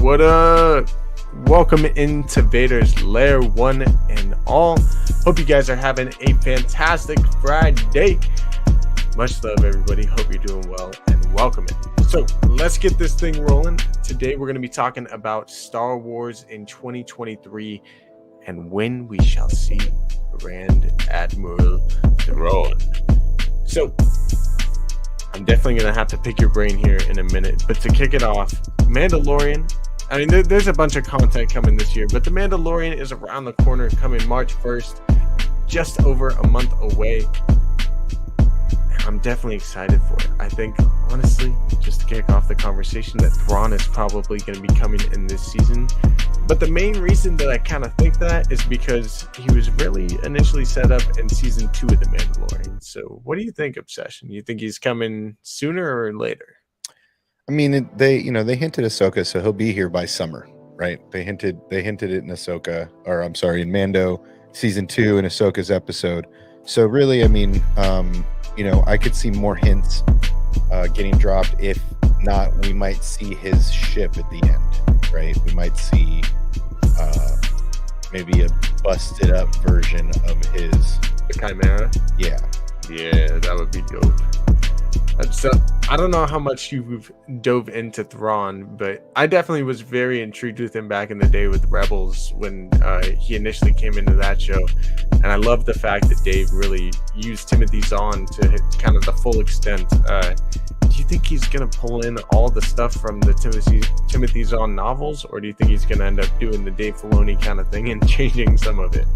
What up? Welcome into Vader's Lair, one and all. Hope you guys are having a fantastic Friday. Much love, everybody. Hope you're doing well and welcome in. So let's get this thing rolling. Today we're going to be talking about Star Wars in 2023 and when we shall see Grand Admiral Thrawn. So I'm definitely going to have to pick your brain here in a minute, but to kick it off, Mandalorian. I mean, there's a bunch of content coming this year, but The Mandalorian is around the corner, coming March 1st, just over a month away. I'm definitely excited for it. I think, honestly, just to kick off the conversation, that Thrawn is probably going to be coming in this season. But the main reason that I kind of think that is because he was really initially set up in season 2 of The Mandalorian. So what do you think, Obsession? You think he's coming sooner or later? I mean, they hinted Ahsoka, so he'll be here by summer, right? They hinted it in Ahsoka, or I'm sorry, in Mando season 2 in Ahsoka's episode. So really, I mean, I could see more hints getting dropped. If not, we might see his ship at the end, right? We might see maybe a busted up version of his Chimera. Yeah, that would be dope. So I don't know how much you've dove into Thrawn, but I definitely was very intrigued with him back in the day with Rebels when he initially came into that show. And I love the fact that Dave really used Timothy Zahn to kind of the full extent. Do you think he's going to pull in all the stuff from the Timothy Zahn novels, or do you think he's going to end up doing the Dave Filoni kind of thing and changing some of it?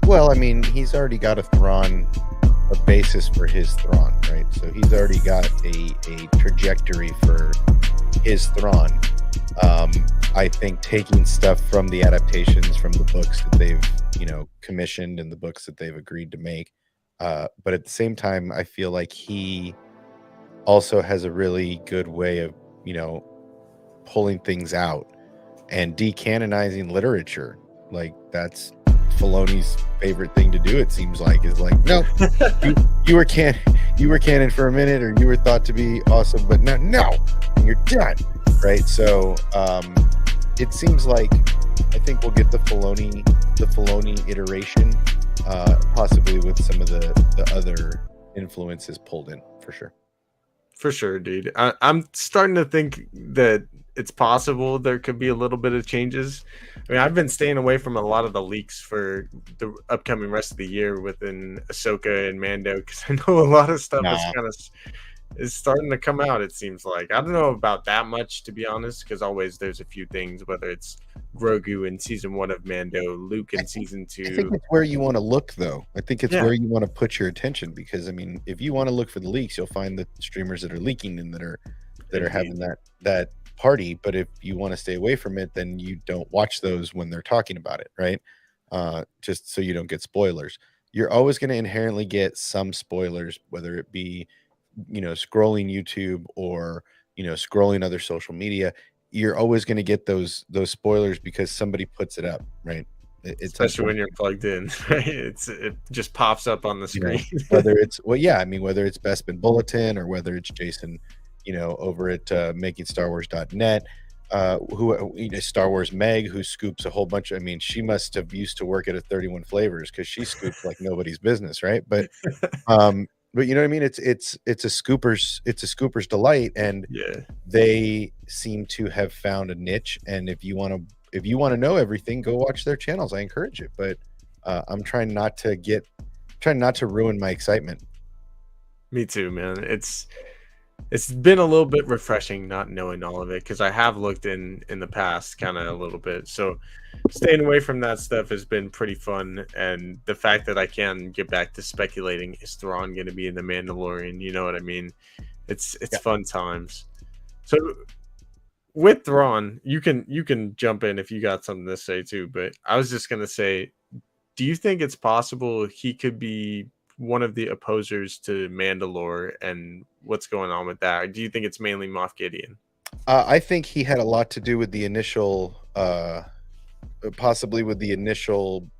Well, I mean, he's already got a basis for his Thrawn, right? So he's already got a trajectory for his Thrawn. I think taking stuff from the adaptations from the books that they've, commissioned and the books that they've agreed to make. But at the same time, I feel like he also has a really good way of, pulling things out and decanonizing literature. Like, that's Filoni's favorite thing to do, it seems like, is like, no, you were canon for a minute, or you were thought to be awesome, but no, and you're done, right? So it seems like I think we'll get the Filoni iteration, possibly with some of the other influences pulled in, for sure. For sure, dude. I'm starting to think that it's possible there could be a little bit of changes. I mean, I've been staying away from a lot of the leaks for the upcoming rest of the year within Ahsoka and Mando, because I know a lot of stuff is starting to come out, it seems like. I don't know about that much, to be honest, because always there's a few things, whether it's Grogu in season 1 of Mando, Luke in season 2. I think it's where you want to look, though. I think it's where you want to put your attention, because, I mean, if you want to look for the leaks, you'll find the streamers that are leaking and that are having that party. But if you want to stay away from it, then you don't watch those when they're talking about it, right? Just so you don't get spoilers. You're always going to inherently get some spoilers, whether it be scrolling YouTube or scrolling other social media. You're always going to get those spoilers because somebody puts it up, right? Especially when you're plugged in, right? It just pops up on the screen. Whether it's whether it's Bespin Bulletin or whether it's Jason, over at makingstarwars.net, who Star Wars Meg, who scoops a whole bunch. I mean, she must have used to work at a 31 Flavors, because she scoops like nobody's business, right? But you know what I mean? It's a scooper's delight, and they seem to have found a niche. And if you want to know everything, go watch their channels. I encourage it, but I'm trying not to ruin my excitement. Me too, man. It's been a little bit refreshing not knowing all of it, because I have looked in the past kind of a little bit. So staying away from that stuff has been pretty fun, and the fact that I can get back to speculating, is Thrawn going to be in The Mandalorian? You know what I mean? It's fun times. So with Thrawn, you can jump in if you got something to say too, but I was just going to say, do you think it's possible he could be one of the opposers to Mandalore, and what's going on with that? Or do you think it's mainly Moff Gideon? I think he had a lot to do with the initial, possibly with the initial,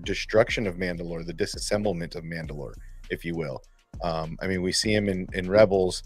destruction of Mandalore, the disassemblement of Mandalore, if you will. I mean, we see him in Rebels.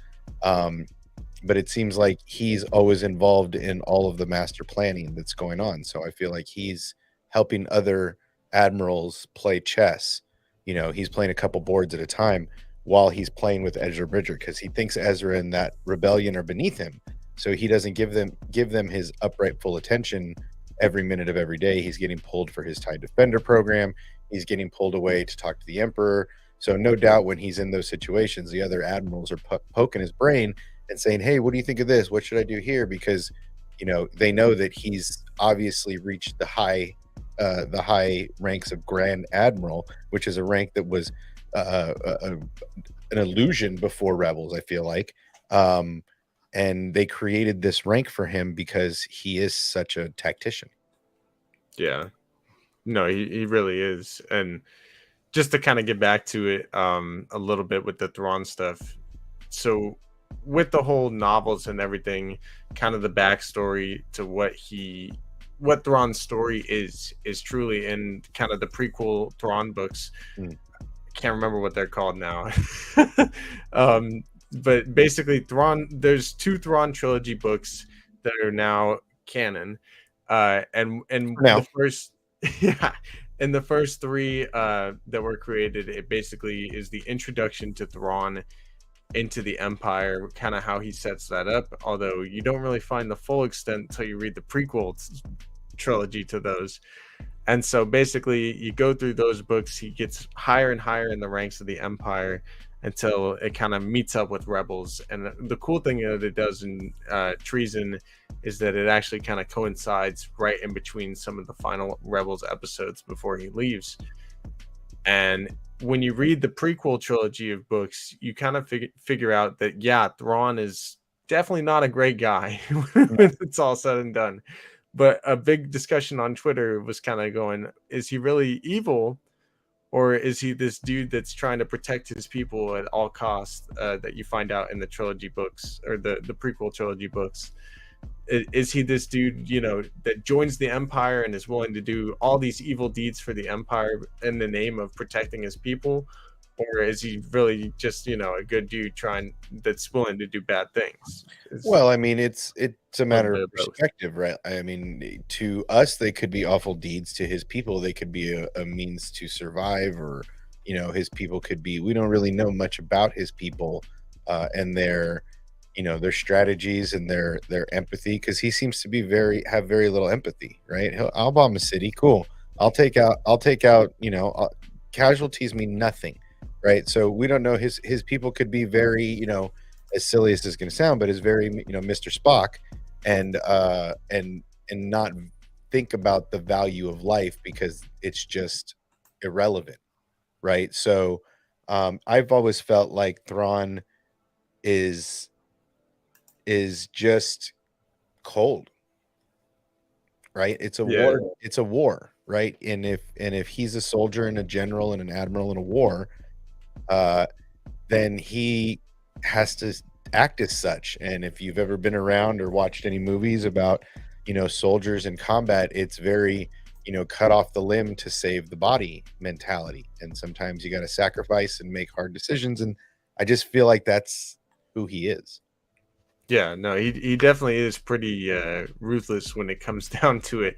but it seems like he's always involved in all of the master planning that's going on. So I feel like he's helping other admirals play chess. You know, he's playing a couple boards at a time while he's playing with Ezra Bridger because he thinks Ezra and that rebellion are beneath him. So he doesn't give them his upright full attention every minute of every day. He's getting pulled for his TIE Defender program. He's getting pulled away to talk to the Emperor. So no doubt when he's in those situations, the other admirals are poking his brain and saying, "Hey, what do you think of this? What should I do here?" Because, you know, they know that he's obviously reached the high ranks of Grand Admiral, which is a rank that was an illusion before Rebels, I feel like. And they created this rank for him because he is such a tactician. Yeah. No, he really is. And just to kind of get back to it a little bit with the Thrawn stuff. So with the whole novels and everything, kind of the backstory to what Thrawn's story is truly in kind of the prequel Thrawn books. I can't remember what they're called now. But basically Thrawn, there's 2 Thrawn trilogy books that are now canon. And the first yeah, and the first 3 that were created, it basically is the introduction to Thrawn into the Empire, kind of how he sets that up, although you don't really find the full extent until you read the prequel trilogy to those. And so basically you go through those books, he gets higher and higher in the ranks of the Empire until it kind of meets up with Rebels. And the cool thing that it does in Treason is that it actually kind of coincides right in between some of the final Rebels episodes before he leaves. And when you read the prequel trilogy of books, you kind of figure out that, yeah, Thrawn is definitely not a great guy when it's all said and done. But a big discussion on Twitter was kind of going, is he really evil? Or is he this dude that's trying to protect his people at all costs, that you find out in the trilogy books or the prequel trilogy books? Is he this dude, you know, that joins the Empire and is willing to do all these evil deeds for the Empire in the name of protecting his people? Or is he really just, you know, a good dude that's willing to do bad things? Well, I mean, it's a matter of perspective, right? I mean, to us, they could be awful deeds. To his people, they could be a means to survive, or, you know, his people could be. We don't really know much about his people and their, you know, their strategies and their empathy, because he seems to be have very little empathy, right? I'll bomb a city, cool. I'll take out, you know, casualties mean nothing, right? So we don't know. His people could be very, you know, as silly as this is going to sound, but is very, you know, Mr. Spock, and not think about the value of life because it's just irrelevant, right? So I've always felt like Thrawn is just cold, right? It's a war. It's a war, right? And if he's a soldier and a general and an admiral in a war, then he has to act as such. And if you've ever been around or watched any movies about, you know, soldiers in combat, it's very, you know, cut off the limb to save the body mentality. And sometimes you got to sacrifice and make hard decisions. And I just feel like that's who he is. Yeah, no, he definitely is pretty ruthless when it comes down to it.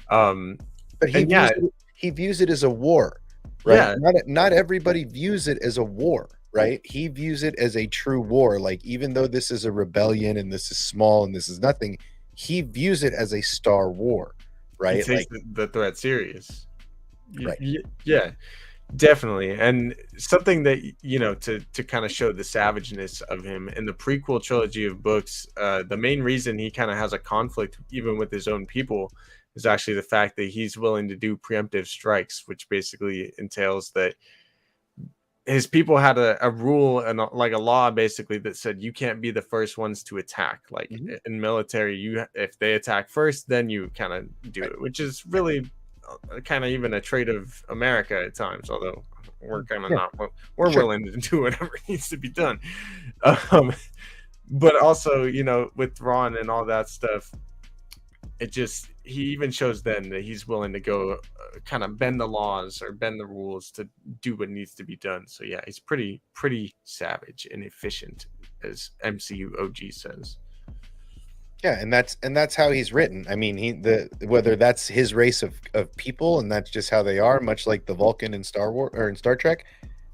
But he views it as a war, right? Yeah. Not everybody views it as a war, right? He views it as a true war. Like, even though this is a rebellion and this is small and this is nothing, he views it as a star war, right? He takes the threat serious. Right. Yeah, definitely. And something that, you know, to kind of show the savageness of him in the prequel trilogy of books, the main reason he kind of has a conflict even with his own people is actually the fact that he's willing to do preemptive strikes, which basically entails that his people had a rule and like a law basically that said you can't be the first ones to attack. Like in military, if they attack first, then you kind of do it, which is really kind of even a trait of America at times, although we're kind of we're willing to do whatever needs to be done. But also, you know, with Thrawn and all that stuff, he even shows then that he's willing to go kind of bend the laws or bend the rules to do what needs to be done. So yeah, he's pretty savage and efficient as MCU OG says. Yeah, and that's how he's written. I mean, whether that's his race of people and that's just how they are, much like the Vulcan in Star Wars or in Star Trek.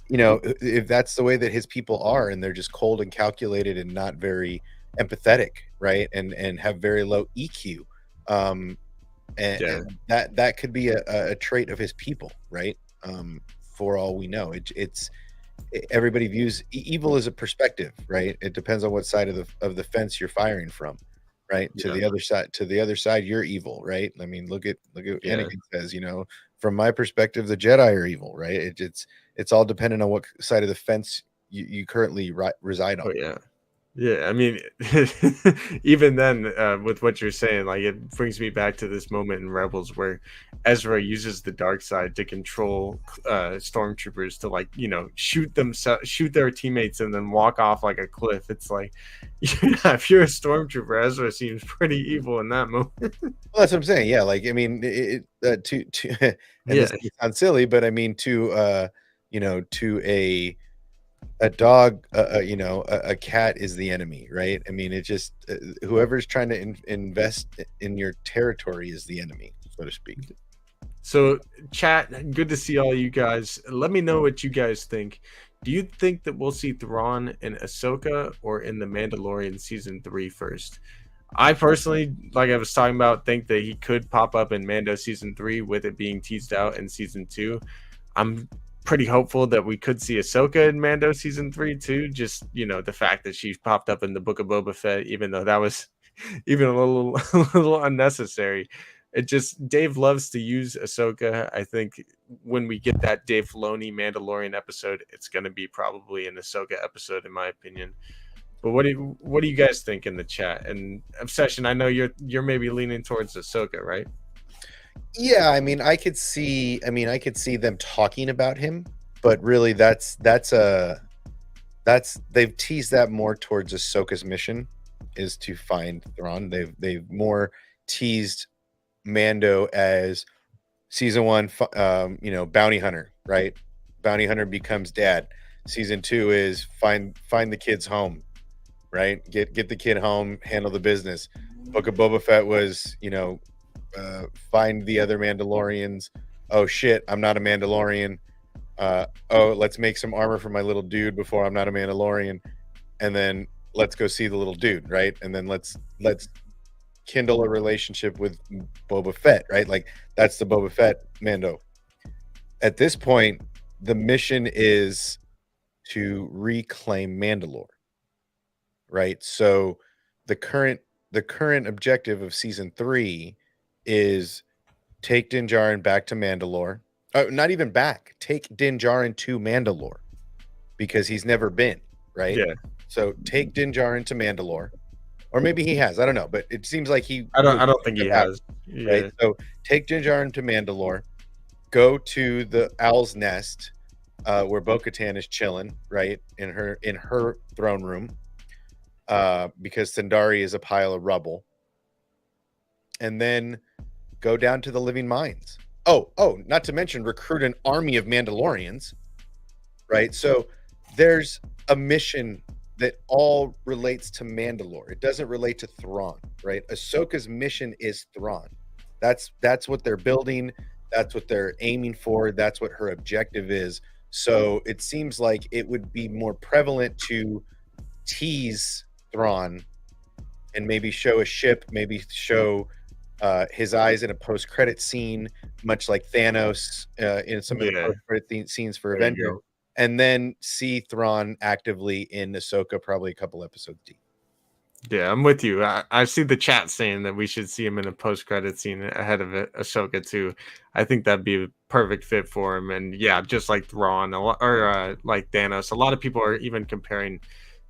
If that's the way that his people are, and they're just cold and calculated and not very empathetic, right, and have very low EQ, and that could be a trait of his people, right? For all we know, everybody views evil as a perspective, right? It depends on what side of the fence you're firing from, right? To the other side, you're evil, right? I mean, look at Anakin says, from my perspective, the Jedi are evil, right? It's all dependent on what side of the fence you currently reside on. Oh yeah. Yeah, I mean, even then, with what you're saying, like it brings me back to this moment in Rebels where Ezra uses the dark side to control stormtroopers to, like, shoot their teammates and then walk off like a cliff. It's like, if you're a stormtrooper, Ezra seems pretty evil in that moment. Well, that's what I'm saying. Yeah, like I mean, to this sounds silly, but I mean to a dog, a cat is the enemy, right? I mean, it just whoever's trying to invest in your territory is the enemy, so to speak. So, chat, good to see all you guys. Let me know what you guys think. Do you think that we'll see Thrawn in Ahsoka or in the Mandalorian season 3 first? I personally, like I was talking about, think that he could pop up in Mando season 3 with it being teased out in season 2. I'm pretty hopeful that we could see Ahsoka in Mando season 3 too. Just, the fact that she popped up in the Book of Boba Fett, even though that was even a little unnecessary. Dave loves to use Ahsoka. I think when we get that Dave Filoni Mandalorian episode, it's going to be probably an Ahsoka episode, in my opinion. But what do you guys think in the chat? And Obsession, I know you're maybe leaning towards Ahsoka, right? Yeah, I mean, I could see them talking about him, but really that's they've teased that more towards Ahsoka's mission is to find Thrawn. They've more teased Mando as season 1, bounty hunter, right? Bounty hunter becomes dad. Season 2 is find the kid's home, right? Get the kid home, handle the business. Book of Boba Fett was, find the other Mandalorians. Oh shit, I'm not a Mandalorian. Let's make some armor for my little dude before I'm not a Mandalorian, and then let's go see the little dude, right? And then let's kindle a relationship with Boba Fett, right? Like that's the Boba Fett Mando. At this point, the mission is to reclaim Mandalore, right? So the current objective of season 3 is take Din Djarin back to Mandalore. Not even back. Take Din Djarin to Mandalore because he's never been, right? Yeah. So take Din Djarin to Mandalore, or maybe he has. I don't know, but it seems like I don't think he has. Right. Yeah. So take Din Djarin to Mandalore. Go to the Owl's Nest, where Bo-Katan is chilling, right, in her throne room, because Sundari is a pile of rubble. And then go down to the living mines. Oh, not to mention recruit an army of Mandalorians, right? So there's a mission that all relates to Mandalore. It doesn't relate to Thrawn, right? Ahsoka's mission is Thrawn. That's what they're building. That's what they're aiming for. That's what her objective is. So it seems like it would be more prevalent to tease Thrawn and maybe show a ship, maybe show his eyes in a post-credit scene, much like Thanos in some of the post-credit scenes for Avengers, and then see Thrawn actively in Ahsoka, probably a couple episodes deep. Yeah, I'm with you. I see the chat saying that we should see him in a post-credit scene ahead of it, Ahsoka too. I think that'd be a perfect fit for him. And yeah, just like Thrawn or like Thanos, a lot of people are even comparing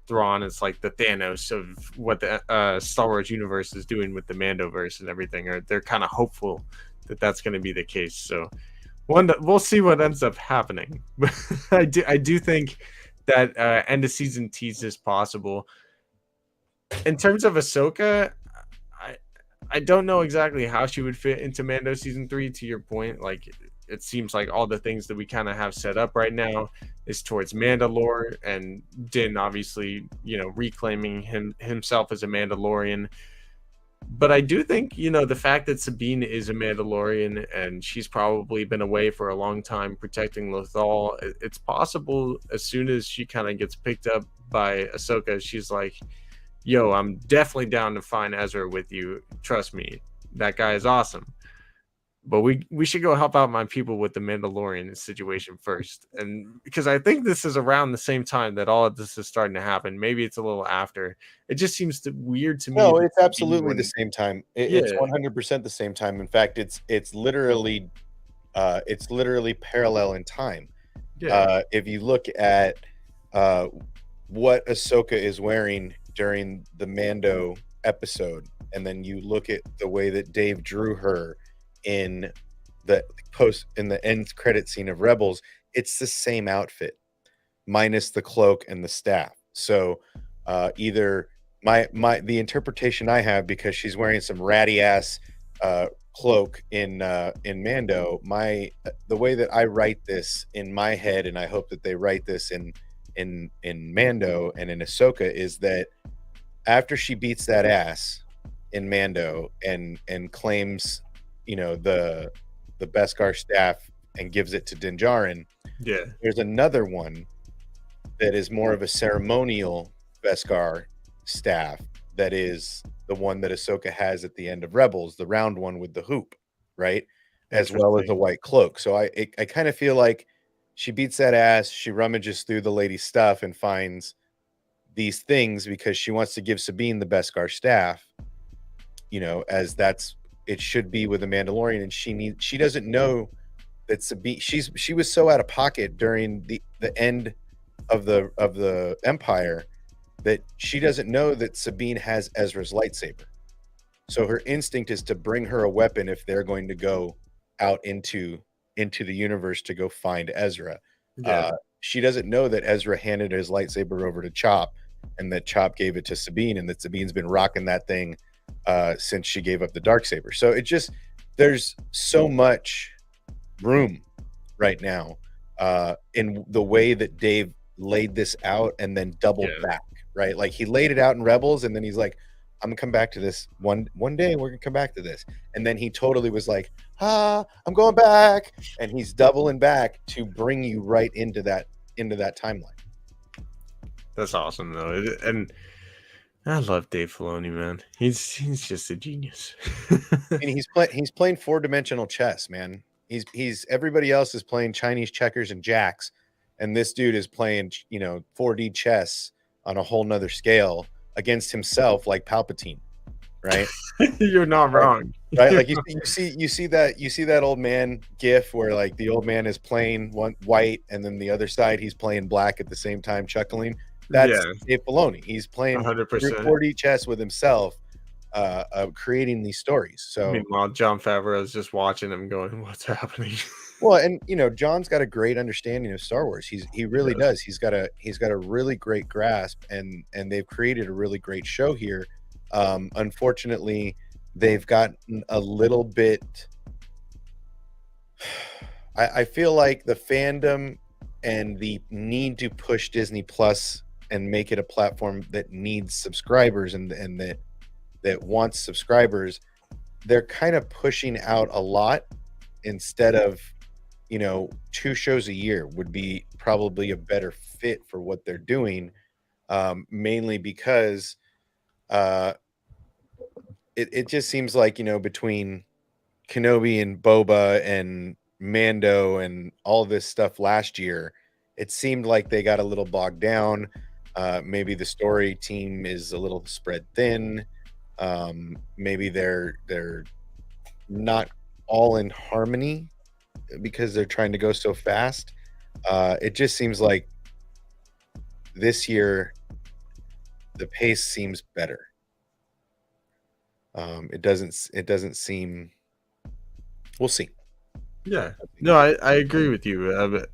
Thrawn as like the Thanos of what the Star Wars universe is doing with the Mandoverse and everything. Or they're kind of hopeful that that's going to be the case. So we'll see what ends up happening. I do think that end of season tease is possible. In terms of Ahsoka, I don't know exactly how she would fit into Mando season 3. To your point, like it seems like all the things that we kind of have set up right now is towards Mandalore, and Din obviously, reclaiming himself as a Mandalorian. But I do think, the fact that Sabine is a Mandalorian and she's probably been away for a long time protecting Lothal, it's possible as soon as she kind of gets picked up by Ahsoka, she's like, yo, I'm definitely down to find Ezra with you. Trust me, that guy is awesome. But we should go help out my people with the Mandalorian situation first. And because I think this is around the same time that all of this is starting to happen. Maybe it's a little after. It just seems weird to me. No, that it's absolutely the same time. It's Yeah. 100% the same time. In fact, it's literally parallel in time. Yeah. If you look at what Ahsoka is wearing during the Mando episode, and then you look at the way that Dave drew her in the end credit scene of Rebels, it's the same outfit minus the cloak and the staff. So either the interpretation I have, because she's wearing some ratty ass cloak in Mando, the way that I write this in my head, and I hope that they write this in Mando and in Ahsoka, is that after she beats that ass in Mando and claims the Beskar staff and gives it to Din Djarin, Yeah. there's another one that is more of a ceremonial Beskar staff, that is the one that Ahsoka has at the end of Rebels, the round one with the hoop, right? As well as the white cloak. So I kind of feel like she beats that ass, she rummages through the lady's stuff and finds these things because she wants to give Sabine the Beskar staff, as it should be with a Mandalorian, and she doesn't know that Sabine, she was so out of pocket during the end of the Empire that she doesn't know that Sabine has Ezra's lightsaber. So her instinct is to bring her a weapon if they're going to go out into the universe to go find Ezra. Yeah. She doesn't know that Ezra handed his lightsaber over to Chop, and that Chop gave it to Sabine, and that Sabine's been rocking that thing since she gave up the Darksaber. So there's so much room right now in the way that Dave laid this out and then doubled back, right? Like he laid it out in Rebels, and then he's like, I'm gonna come back to this one day, we're gonna come back to this. And then he totally was like, I'm going back, and he's doubling back to bring you right into that timeline. That's awesome though. And I love Dave Filoni, man. He's just a genius. And he's playing 4-dimensional chess, man. He's everybody else is playing Chinese checkers and jacks, and this dude is playing 4D chess on a whole nother scale against himself, like Palpatine, right? You're not wrong, right? Like you see that old man gif where like the old man is playing one white and then the other side he's playing black at the same time, chuckling. That's Dave Filoni. He's playing 100% 4D chess with himself, creating these stories. So meanwhile, Jon Favreau is just watching him, going, "What's happening?" Well, and John's got a great understanding of Star Wars. He really does. He's got a really great grasp, and they've created a really great show here. Unfortunately, they've gotten a little bit. I feel like the fandom and the need to push Disney Plus and make it a platform that needs subscribers and that wants subscribers, they're kind of pushing out a lot instead of 2 shows a year would be probably a better fit for what they're doing, mainly because it just seems like between Kenobi and Boba and Mando and all this stuff last year, it seemed like they got a little bogged down. Maybe the story team is a little spread thin. Maybe they're not all in harmony because they're trying to go so fast. It just seems like this year the pace seems better. It doesn't seem. We'll see. Yeah, no, I agree with you. But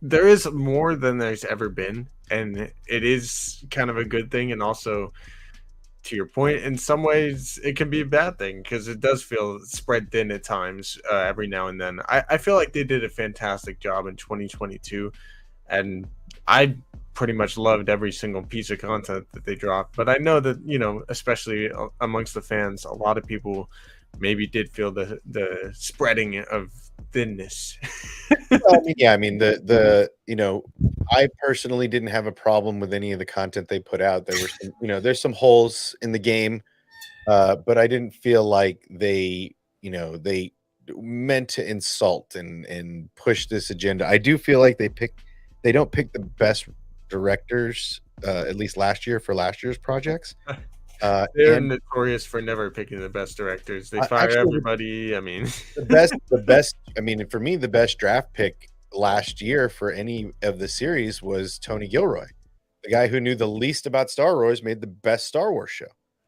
there is more than there's ever been, and it is kind of a good thing. And also, to your point, in some ways it can be a bad thing because it does feel spread thin at times every now and then. I feel like they did a fantastic job in 2022, and I pretty much loved every single piece of content that they dropped. But I know that, especially amongst the fans, a lot of people maybe did feel the spreading of thinness. Well, I mean, yeah, I mean I personally didn't have a problem with any of the content they put out. There were some, there's some holes in the game, but I didn't feel like they meant to insult and push this agenda. I do feel like they don't pick the best directors, at least last year for last year's projects. They're And notorious for never picking the best directors. They fire actually, everybody. I mean, the best. I mean, for me, the best draft pick last year for any of the series was Tony Gilroy, the guy who knew the least about Star Wars, made the best Star Wars show.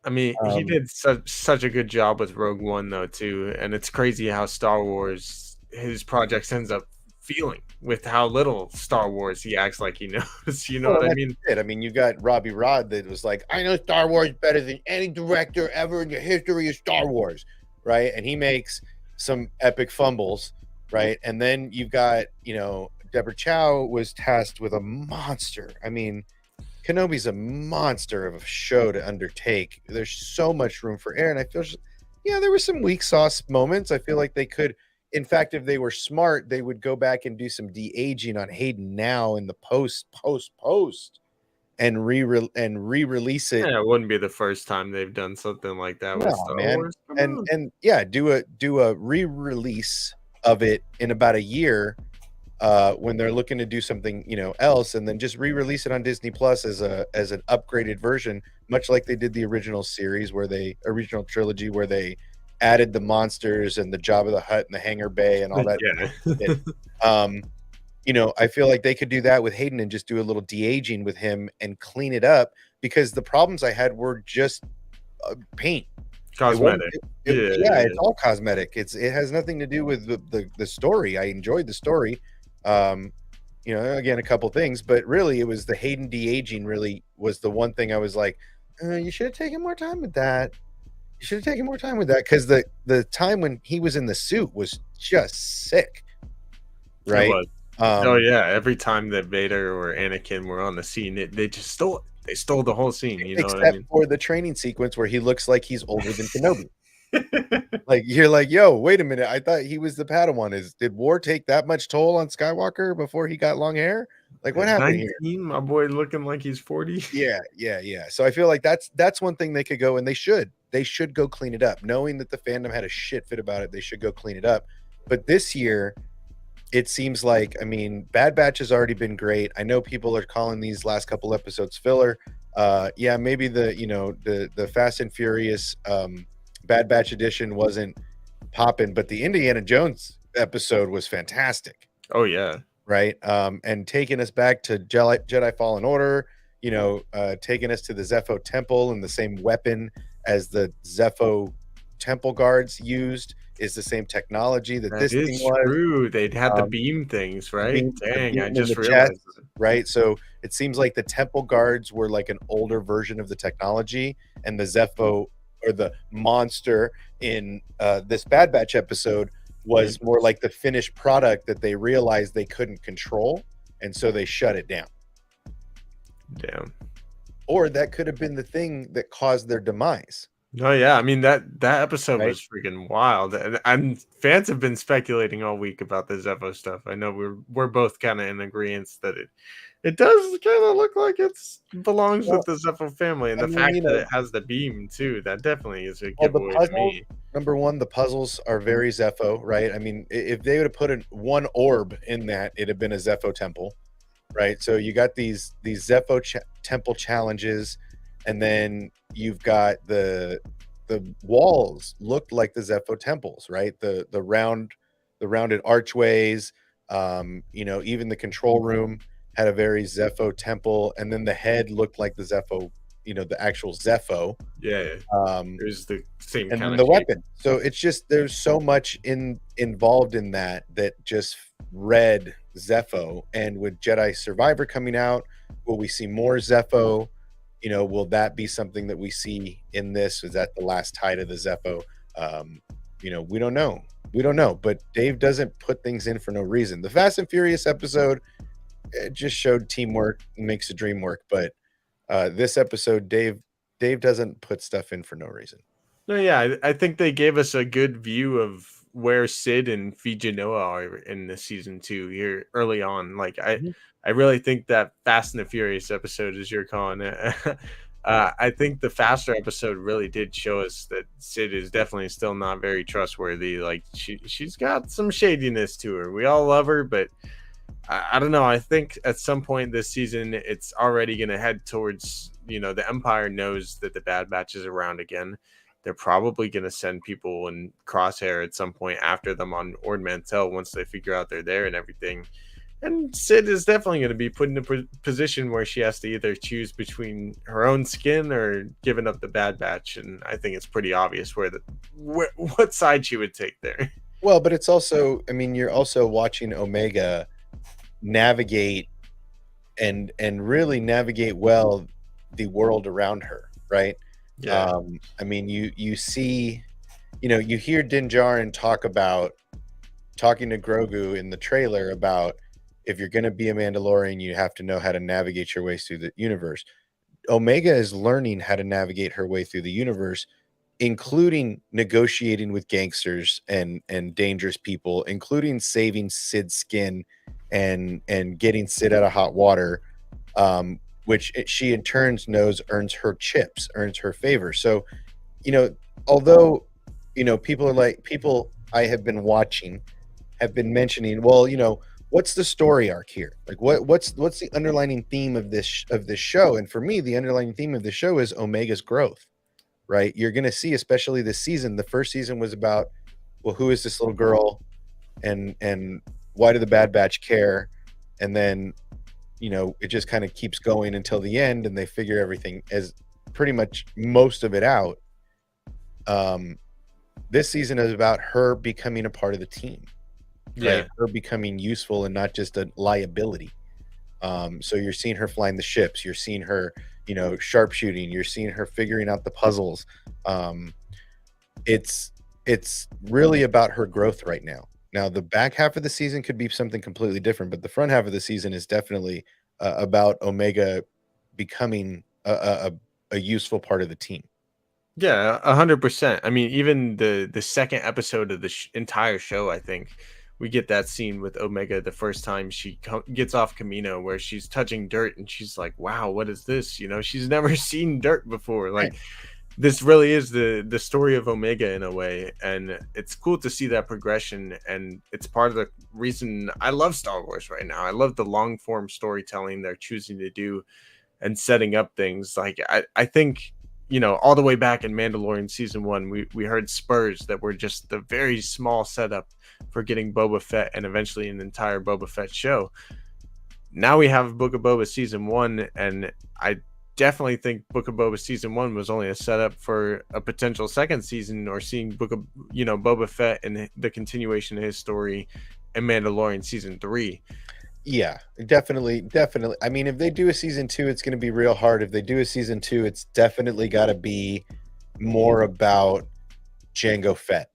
he Um, did such a good job with Rogue One though too, and it's crazy how Star Wars his projects ends up feeling with how little Star Wars he acts like he knows. You know Well, what and I that's mean? it. I mean, you got Robbie Rod that was like, I know Star Wars better than any director ever in the history of Star Wars, right? And he makes some epic fumbles, right? And then you've got, Deborah Chow was tasked with a monster. I mean, Kenobi's a monster of a show to undertake. There's so much room for error, and I feel, there were some weak sauce moments. I feel like they could, in fact, if they were smart, they would go back and do some de-aging on Hayden now in the post, and re-release it. Yeah, it wouldn't be the first time they've done something like that with No, Star man, Wars. Come and on. and yeah, do a re-release of it in about a year, when they're looking to do something else, and then just re-release it on Disney Plus as an upgraded version, much like they did the original series, original trilogy, where they added the monsters and the Jabba the Hutt and the Hangar Bay and all that Yeah. shit. I feel like they could do that with Hayden and just do a little de-aging with him and clean it up, because the problems I had were just paint. Cosmetic. It's all cosmetic. It has nothing to do with the story. I enjoyed the story. Again, a couple things, but really it was the Hayden de-aging really was the one thing I was like, you should have taken more time with that. You should have taken more time with that, because the time when he was in the suit was just sick. Right. It was. Oh yeah, every time that Vader or Anakin were on the scene, they just stole it. They stole the whole scene. You know what I Except mean? for the training sequence where he looks like he's older than Kenobi. Like, you're like, yo, wait a minute. I thought he was the Padawan. Did war take that much toll on Skywalker before he got long hair? Like, what At happened here? 19, my boy looking like he's 40. Yeah. So I feel like that's one thing they could go, and they should go clean it up. Knowing that the fandom had a shit fit about it, they should go clean it up. But this year, it seems like, I mean, Bad Batch has already been great. I know people are calling these last couple episodes filler. Maybe the Fast and Furious Bad Batch edition wasn't popping, but the Indiana Jones episode was fantastic. Oh yeah. Right. And taking us back to Jedi Fallen Order, taking us to the Zepho Temple, and the same weapon as the Zepho Temple guards used is the same technology that this thing was. True. They'd had the beam things, right? Dang, I just realized. Right. So it seems like the Temple guards were like an older version of the technology, and the Zepho, or the monster in this Bad Batch episode, was more like the finished product that they realized they couldn't control, and so they shut it down. Damn. Or that could have been the thing that caused their demise. Oh yeah, I mean that episode Right? was freaking wild, and fans have been speculating all week about the Zepho stuff. I know we're both kind of in agreement that it does kind of look like it belongs with the Zepho family, and the fact that it has the beam too, that definitely is a giveaway to me. Number one, the puzzles are very Zepho, right? I mean, if they would have put one orb in that, it'd have been a Zepho temple, right? So you got these Zepho temple challenges, and then you've got the walls looked like the Zepho temples, right? The rounded archways, even the control room had a very Zepho temple, and then the head looked like the Zepho, the actual Zepho. Yeah. It was the same and kind then of the weapon. So it's just, there's so much involved in that just read Zepho. And with Jedi Survivor coming out, will we see more Zepho? will that be something that we see in this? Is that the last tie to the Zeppo? We don't know. We don't know. But Dave doesn't put things in for no reason. The Fast and Furious episode, it just showed teamwork makes the dream work. But this episode, Dave doesn't put stuff in for no reason. No, yeah, I think they gave us a good view of where Sid and Fiji Noah are in the season 2 here early on. Like I really think that Fast and the Furious episode, as you're calling it, I think the Faster episode really did show us that Sid is definitely still not very trustworthy. Like she's got some shadiness to her. We all love her, but I don't know. I think at some point this season, it's already going to head towards, the Empire knows that the Bad Batch is around again. They're probably going to send people in Crosshair at some point after them on Ord Mantell once they figure out they're there and everything. And Sid is definitely going to be put in a position where she has to either choose between her own skin or giving up the Bad Batch. And I think it's pretty obvious what side she would take there. Well, but it's also, you're also watching Omega navigate and really navigate well the world around her, right? Yeah. You see, you hear Din Djarin talking to Grogu in the trailer about if you're going to be a Mandalorian, you have to know how to navigate your way through the universe. Omega is learning how to navigate her way through the universe, including negotiating with gangsters and dangerous people, including saving Sid's skin and getting Sid out of hot water, which she in turn knows earns her chips, earns her favor. So, although, people I have been watching have been mentioning, well, what's the story arc here? Like what's the underlining theme of this show? And for me, the underlining theme of the show is Omega's growth, right? You're going to see, especially this season, the first season was about, well, who is this little girl and why do the Bad Batch care? And then, it just kind of keeps going until the end and they figure everything as pretty much most of it out. This season is about her becoming a part of the team. Yeah. Right? Her becoming useful and not just a liability. So you're seeing her flying the ships. You're seeing her, sharpshooting. You're seeing her figuring out the puzzles. It's really about her growth right now. Now, the back half of the season could be something completely different, but the front half of the season is definitely about Omega becoming a useful part of the team. Yeah, 100%. Even the second episode of the entire show, I think we get that scene with Omega the first time she gets off Camino, where she's touching dirt and she's like, "Wow, what is this?" She's never seen dirt before. Like, this really is the story of Omega in a way, and it's cool to see that progression. And it's part of the reason I love Star Wars right now. I love the long form storytelling they're choosing to do and setting up things. Like I think, all the way back in Mandalorian season 1, we heard spurs that were just the very small setup for getting Boba Fett and eventually an entire Boba Fett show. Now we have Book of Boba season 1, and I definitely think Book of Boba season 1 was only a setup for a potential second season, or seeing Boba Fett and the continuation of his story in Mandalorian season 3. Yeah, definitely. If they do a season 2, it's going to be real hard. If they do a season 2, it's definitely got to be more about Jango Fett,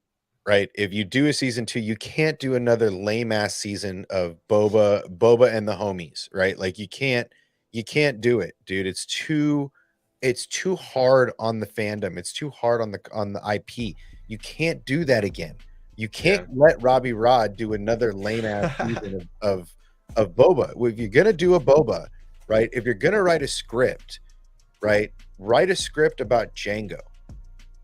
right? If you do a season 2, you can't do another lame ass season of Boba and the homies, right? Like you can't do it, dude. It's too hard on the fandom. It's too hard on the IP. You can't do that again. You can't let Robbie Rod do another lame ass season of Boba. If you're gonna do a Boba, right? If you're gonna write a script, right? Write a script about Jango.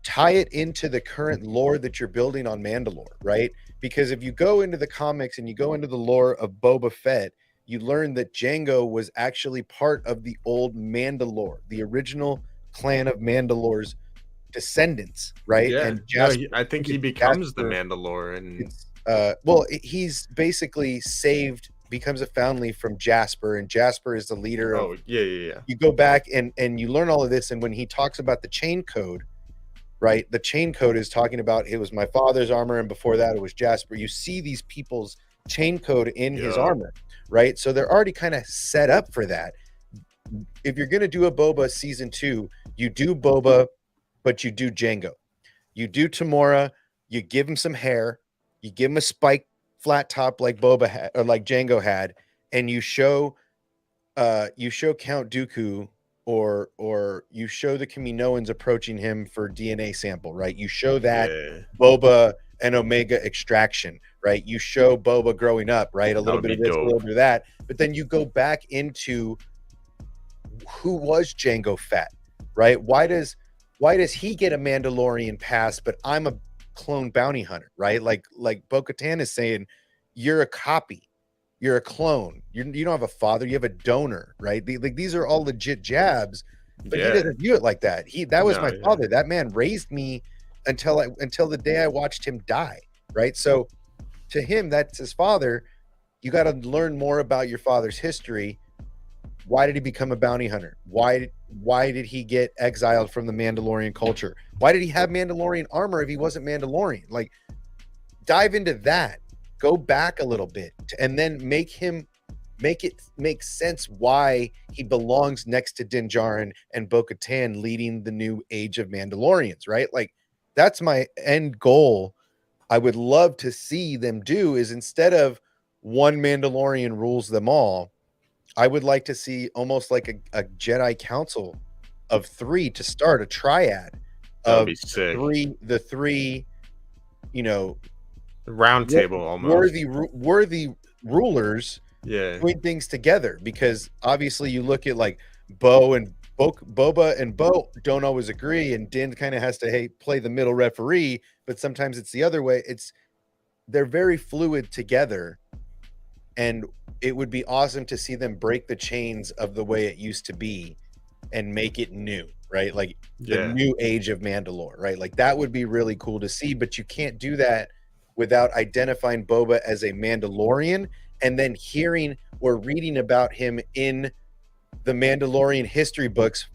Tie it into the current lore that you're building on Mandalore, right? Because if you go into the comics and you go into the lore of Boba Fett, you learn that Jango was actually part of the old Mandalore, the original clan of Mandalore's descendants, right? Yeah, and Jasper, I think he becomes the Mandalorian. He's basically becomes a foundling from Jasper, and Jasper is the leader of. Yeah. You go back and you learn all of this, and when he talks about the chain code, right? The chain code is talking about it was my father's armor, and before that it was Jasper. You see these people's chain code in his armor, right? So they're already kind of set up for that. if you're gonna do a Boba season 2, you do Boba, but you do Jango. You do Tamora, you give him some hair, you give him a spike flat top like Boba had, or like Jango had, and you show Count Dooku, or you show the Kaminoans approaching him for DNA sample, right? You show that Boba and Omega extraction, right? You show Boba growing up, right? A little bit of this, a little bit of that, but then you go back into who was Jango Fett, right? Why does he get a Mandalorian pass, but I'm a clone bounty hunter, right? Like Bo-Katan is saying, you're a copy, you're a clone, you don't have a father, you have a donor, right? Like these are all legit jabs, but he doesn't view it like that. That was my father. That man raised me until the day I watched him die, right? So to him, that's his father. You got to learn more about your father's history. Why did he become a bounty hunter? Why did he get exiled from the Mandalorian culture? Why did he have Mandalorian armor if he wasn't Mandalorian? Like, dive into that. Go back a little bit and then make it make sense why he belongs next to Din Djarin and Bo-Katan leading the new age of Mandalorians, right? Like, that's my end goal. I would love to see them do is, instead of one Mandalorian rules them all, I would like to see almost like a Jedi Council of 3 to start, a triad of the three, round table, almost worthy rulers doing things together. Because obviously you look at like Boba and Bo don't always agree, and Din kind of has to play the middle referee, but sometimes it's the other way. They're very fluid together, and it would be awesome to see them break the chains of the way it used to be and make it new, right? Like the new age of Mandalore, right? Like that would be really cool to see, but you can't do that without identifying Boba as a Mandalorian and then hearing or reading about him in the Mandalorian history books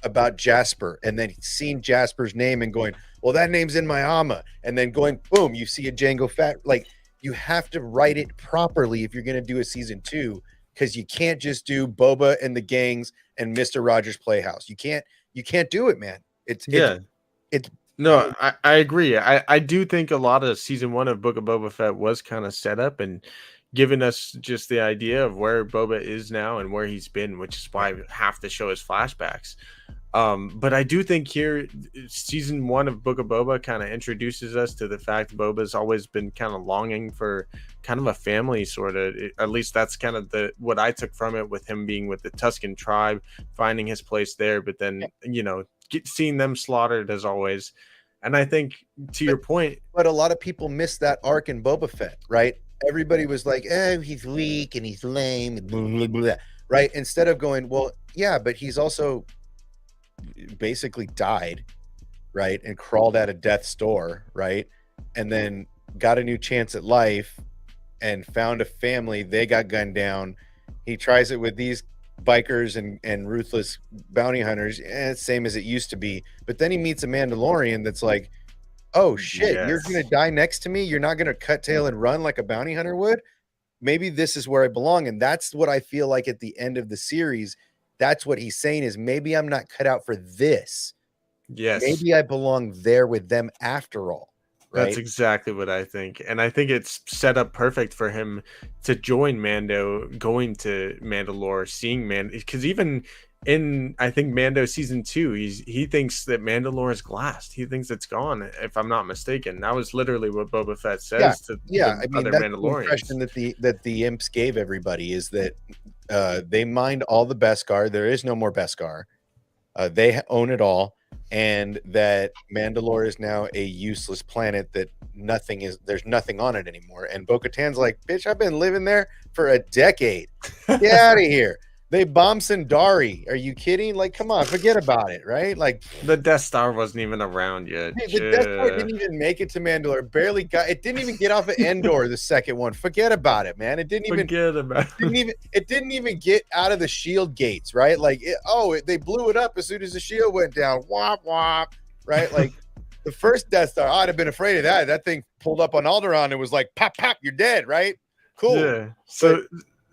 about Jasper, and then seeing Jasper's name and going, well, that name's in my Amma, and then going, boom, you see a Jango Fett. Like, you have to write it properly if you're going to do a season 2, because you can't just do Boba and the gangs and Mr. Rogers' Playhouse. You can't do it, man. No, I agree. I do think a lot of season 1 of Book of Boba Fett was kind of set up and giving us just the idea of where Boba is now and where he's been, which is why we have to show his flashbacks. But I do think here, season 1 of Book of Boba kind of introduces us to the fact Boba's always been kind of longing for kind of a family, sort of. At least that's kind of what I took from it, with him being with the Tusken tribe, finding his place there, but then, seeing them slaughtered as always. And I think, to your point, but a lot of people missed that arc in Boba Fett, right? Everybody was like, oh, he's weak and he's lame, and blah, blah, blah, right? Instead of going, well, yeah, but he's also basically died, right? And crawled out of death's door, right? And then got a new chance at life and found a family. They got gunned down. He tries it with these bikers and ruthless bounty hunters. It's same as it used to be. But then he meets a Mandalorian that's like, oh shit, you're gonna die next to me? You're not gonna cut tail and run like a bounty hunter would? Maybe this is where I belong. And that's what I feel like at the end of the series. That's what he's saying, is maybe I'm not cut out for this. Yes. Maybe I belong there with them after all. Right? That's exactly what I think. And I think it's set up perfect for him to join Mando, going to Mandalore, seeing Mando. Because even in, I think, Mando season 2, he thinks that Mandalore is glassed. He thinks it's gone, if I'm not mistaken. That was literally what Boba Fett says to I mean, other that's Mandalorians. The impression that the imps gave everybody, is that they mined all the Beskar. There is no more Beskar. They own it all, and that Mandalore is now a useless planet, that there's nothing on it anymore. And Bo-Katan's like, bitch, I've been living there for a decade. Get out of here. They bombed Sundari. Are you kidding? Like, come on, forget about it, right? Like, the Death Star wasn't even around yet. The Death Star didn't even make it to Mandalore. It didn't even get off of Endor, the second one. Forget about it, man. It didn't even get out of the shield gates, right? Like, they blew it up as soon as the shield went down. Womp womp, right? Like, the first Death Star, I'd have been afraid of that. That thing pulled up on Alderaan and was like, pop, pop, you're dead, right? Cool. Yeah. So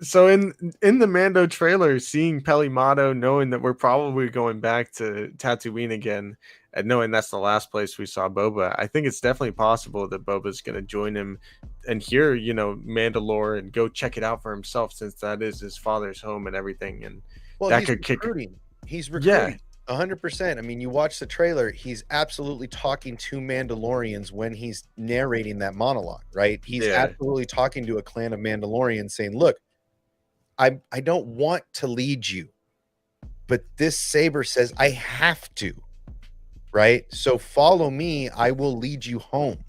So in the Mando trailer, seeing Pelimato, knowing that we're probably going back to Tatooine again, and knowing that's the last place we saw Boba, I think it's definitely possible that Boba's going to join him and hear, Mandalore and go check it out for himself, since that is his father's home and everything, and Well, that he's could kick. recruiting. He's Yeah, recruiting 100%. I mean, you watch the trailer, he's absolutely talking to Mandalorians when he's narrating that monologue, right? He's yeah, absolutely talking to a clan of Mandalorians saying, "Look, I don't want to lead you, but this saber says I have to, right? So follow me, I will lead you home.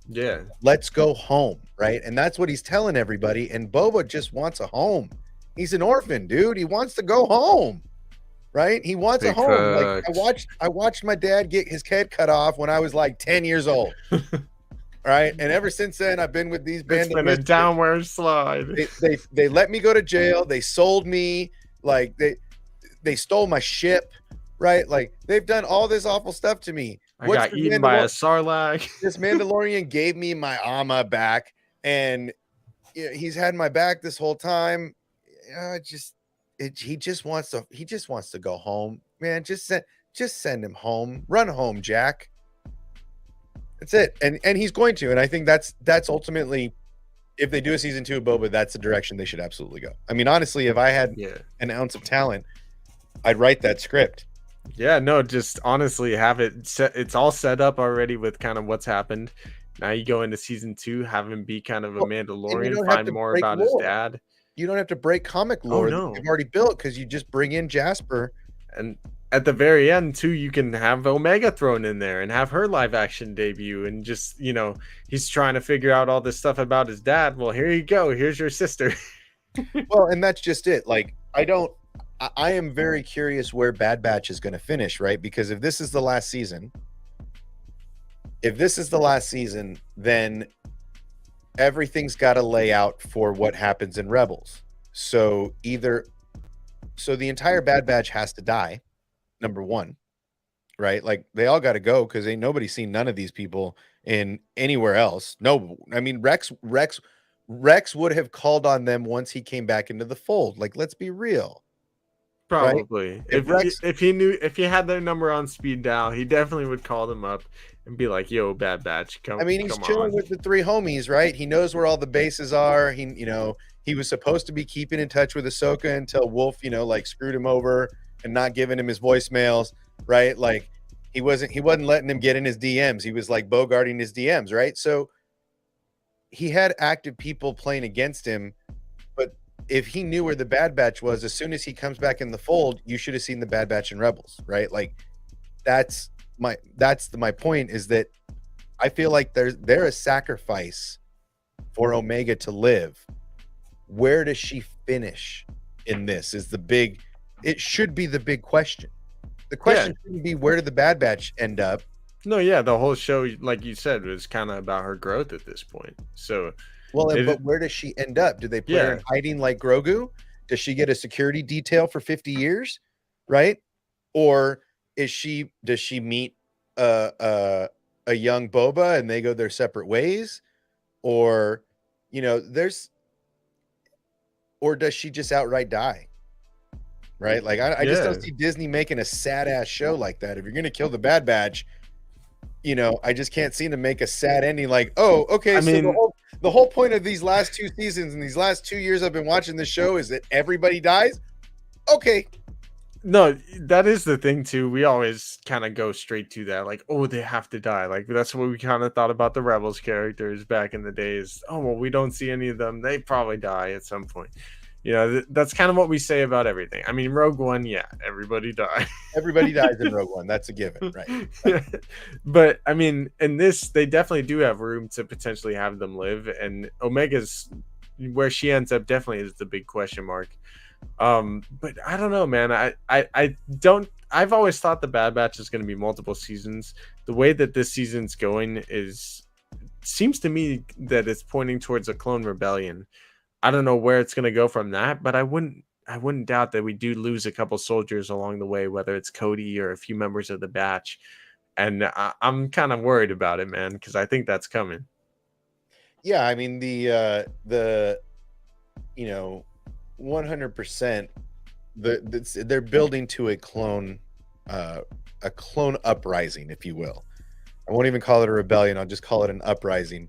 yeah, Let's go home," right? And that's what he's telling everybody. And Boba just wants a home. He's an orphan, dude. He wants to go home, right? He wants a big home. Like facts. I watched my dad get his head cut off when I was like 10 years old. Right. And ever since then, I've been with these It's band of been a misfits. downward slide. They let me go to jail. They sold me. Like they stole my ship. Right. Like they've done all this awful stuff to me. I What's got the eaten by a Mandalorian? sarlacc. This Mandalorian gave me my Ama back, and he's had my back this whole time. He just wants to go home, man. Just send him home. Run home, Jack. That's it. And he's going to. And I think that's ultimately, if they do a season 2 of Boba, that's the direction they should absolutely go. I mean, honestly, if I had Yeah. an ounce of talent, I'd write that script. Yeah, no, just honestly have it set. It's all set up already with kind of what's happened. Now you go into season 2, have him be kind of a Well, and you Mandalorian, don't have find to more break about his lore. dad. You don't have to break comic Oh lore that no. you've already built, because you just bring in Jasper. And at the very end too, you can have Omega thrown in there and have her live action debut, and just, he's trying to figure out all this stuff about his dad. Well, here you go. Here's your sister. Well, and that's just it. Like, I am very curious where Bad Batch is going to finish, right? Because if this is the last season, then everything's got to lay out for what happens in Rebels. So the entire Bad Batch has to die, number one, right? Like they all got to go, because ain't nobody seen none of these people in anywhere else. No, I mean Rex would have called on them once he came back into the fold. Like, let's be real, right? Probably. If Rex If he knew, if he had their number on speed dial, he definitely would call them up and be like, "Yo, Bad Batch, I mean, he's come chilling on." with the three homies, right? He knows where all the bases are. He was supposed to be keeping in touch with Ahsoka until Wolf, like screwed him over and not giving him his voicemails, right? Like he wasn't letting him get in his DMs. He was like bogarting his DMs, right? So he had active people playing against him. But if he knew where the Bad Batch was, as soon as he comes back in the fold, you should have seen the Bad Batch in Rebels, right? Like that's my point, is that I feel like they're a sacrifice for Omega to live. Where does she finish in this? It should be the big question. The question shouldn't be, where did the Bad Batch end up? No, yeah, the whole show, like you said, was kind of about her growth at this point. So, But where does she end up? Do they put her in hiding like Grogu? Does she get a security detail for 50 years? Right? Or does she meet a young Boba and they go their separate ways? Or, or does she just outright die? Right? Like I just don't see Disney making a sad ass show like that. If you're gonna kill the Bad Batch, I just can't seem to make a sad ending. Like, oh, okay, the whole point of these last 2 seasons and these last 2 years I've been watching this show is that everybody dies. Okay. No, that is the thing too. We always kind of go straight to that, like, oh, they have to die. Like that's what we kind of thought about the Rebels characters back in the days. Oh well, we don't see any of them. They probably die at some point. That's kind of what we say about everything. I mean, Rogue One, yeah, everybody died. Everybody dies in Rogue One. That's a given, right? But I mean, in this, they definitely do have room to potentially have them live. And Omega's, where she ends up, definitely is the big question mark. But I don't know, man. I don't. I've always thought the Bad Batch is going to be multiple seasons. The way that this season's going seems to me that it's pointing towards a clone rebellion. I don't know where it's going to go from that, but I wouldn't doubt that we do lose a couple soldiers along the way, whether it's Cody or a few members of the batch. And I'm kind of worried about it, man, because I think that's coming. Yeah, I mean 100%. They're building to a clone uprising, if you will. I won't even call it a rebellion. I'll just call it an uprising.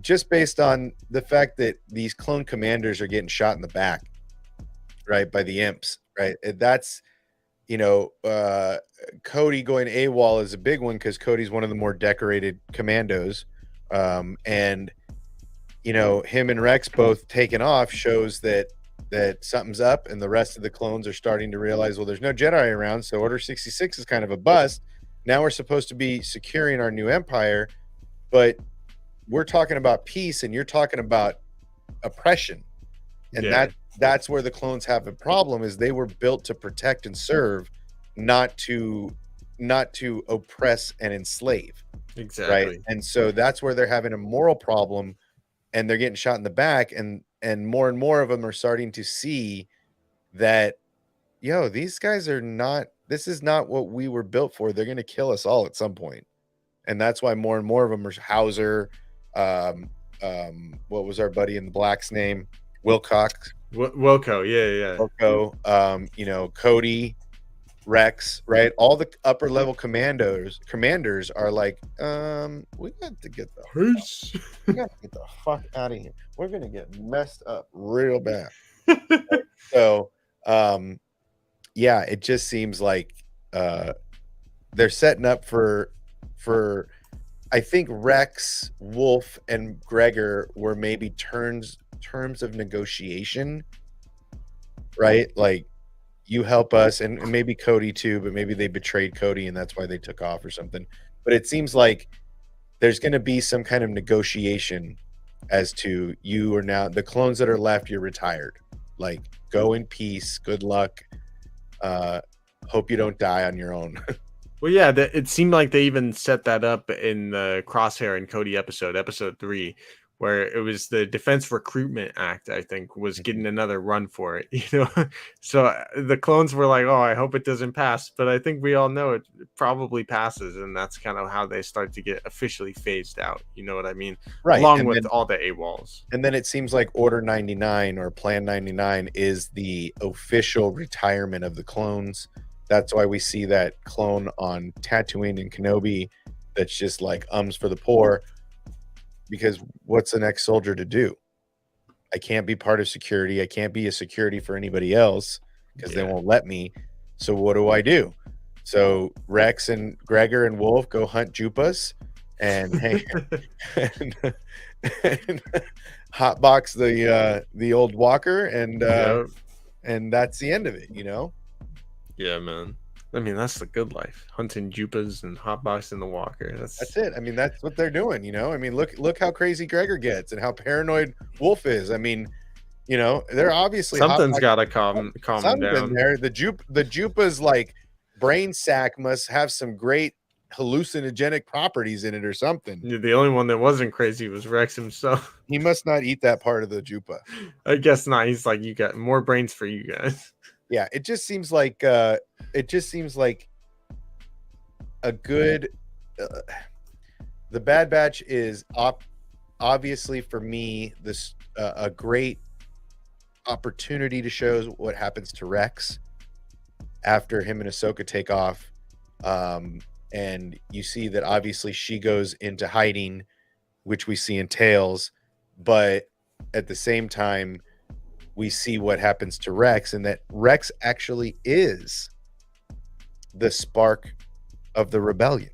Just based on the fact that these clone commanders are getting shot in the back, right, by the imps, right? That's, Cody going AWOL is a big one because Cody's one of the more decorated commandos. And, him and Rex both taking off shows that something's up, and the rest of the clones are starting to realize, well, there's no Jedi around, so Order 66 is kind of a bust. Now we're supposed to be securing our new empire, but we're talking about peace, and you're talking about oppression. And that's where the clones have a problem, is they were built to protect and serve, not to oppress and enslave. Exactly. Right. And so that's where they're having a moral problem, and they're getting shot in the back, and more of them are starting to see that, these guys are not, this is not what we were built for. They're going to kill us all at some point. And that's why more and more of them are Hauser. What was our buddy in the Black's name? Wilcox. Wilco. Yeah. Wilco. Cody, Rex, right? All the upper level commanders are like, we got to get the fuck out of here. We're gonna get messed up real bad. Right? So it just seems like they're setting up for I think Rex, Wolf, and Gregor were maybe terms of negotiation, right? Like, you help us, and maybe Cody too, but maybe they betrayed Cody and that's why they took off or something. But it seems like there's going to be some kind of negotiation as to, you are now, the clones that are left, you're retired. Like, go in peace. Good luck. Hope you don't die on your own. Well, yeah, it seemed like they even set that up in the Crosshair and Cody episode 3, where it was the Defense Recruitment Act, I think, was getting another run for it, So the clones were like, oh, I hope it doesn't pass. But I think we all know it probably passes. And that's kind of how they start to get officially phased out. You know what I mean? Right. Along with all the AWOLs. And then it seems like Order 99 or Plan 99 is the official retirement of the clones. That's why we see that clone on Tatooine and Kenobi that's just like ums for the poor. Because what's the next soldier to do? I can't be part of security. I can't be a security for anybody else because they won't let me. So what do I do? So Rex and Gregor and Wolf go hunt Jupas and and hotbox the old walker, and that's the end of it, Yeah, man. I mean, that's the good life. Hunting Jupas and hotboxing the walker. That's it. I mean, that's what they're doing, I mean, look how crazy Gregor gets and how paranoid Wolf is. I mean, they're obviously something's got to calm them down. There. The Jupa's like brain sac must have some great hallucinogenic properties in it or something. The only one that wasn't crazy was Rex himself. He must not eat that part of the Jupa. I guess not. He's like, you got more brains for you guys. Yeah, it just seems like a good. The Bad Batch is obviously for me this a great opportunity to show what happens to Rex after him and Ahsoka take off, and you see that obviously she goes into hiding, which we see in Tales, but at the same time, we see what happens to Rex, and that Rex actually is the spark of the rebellion.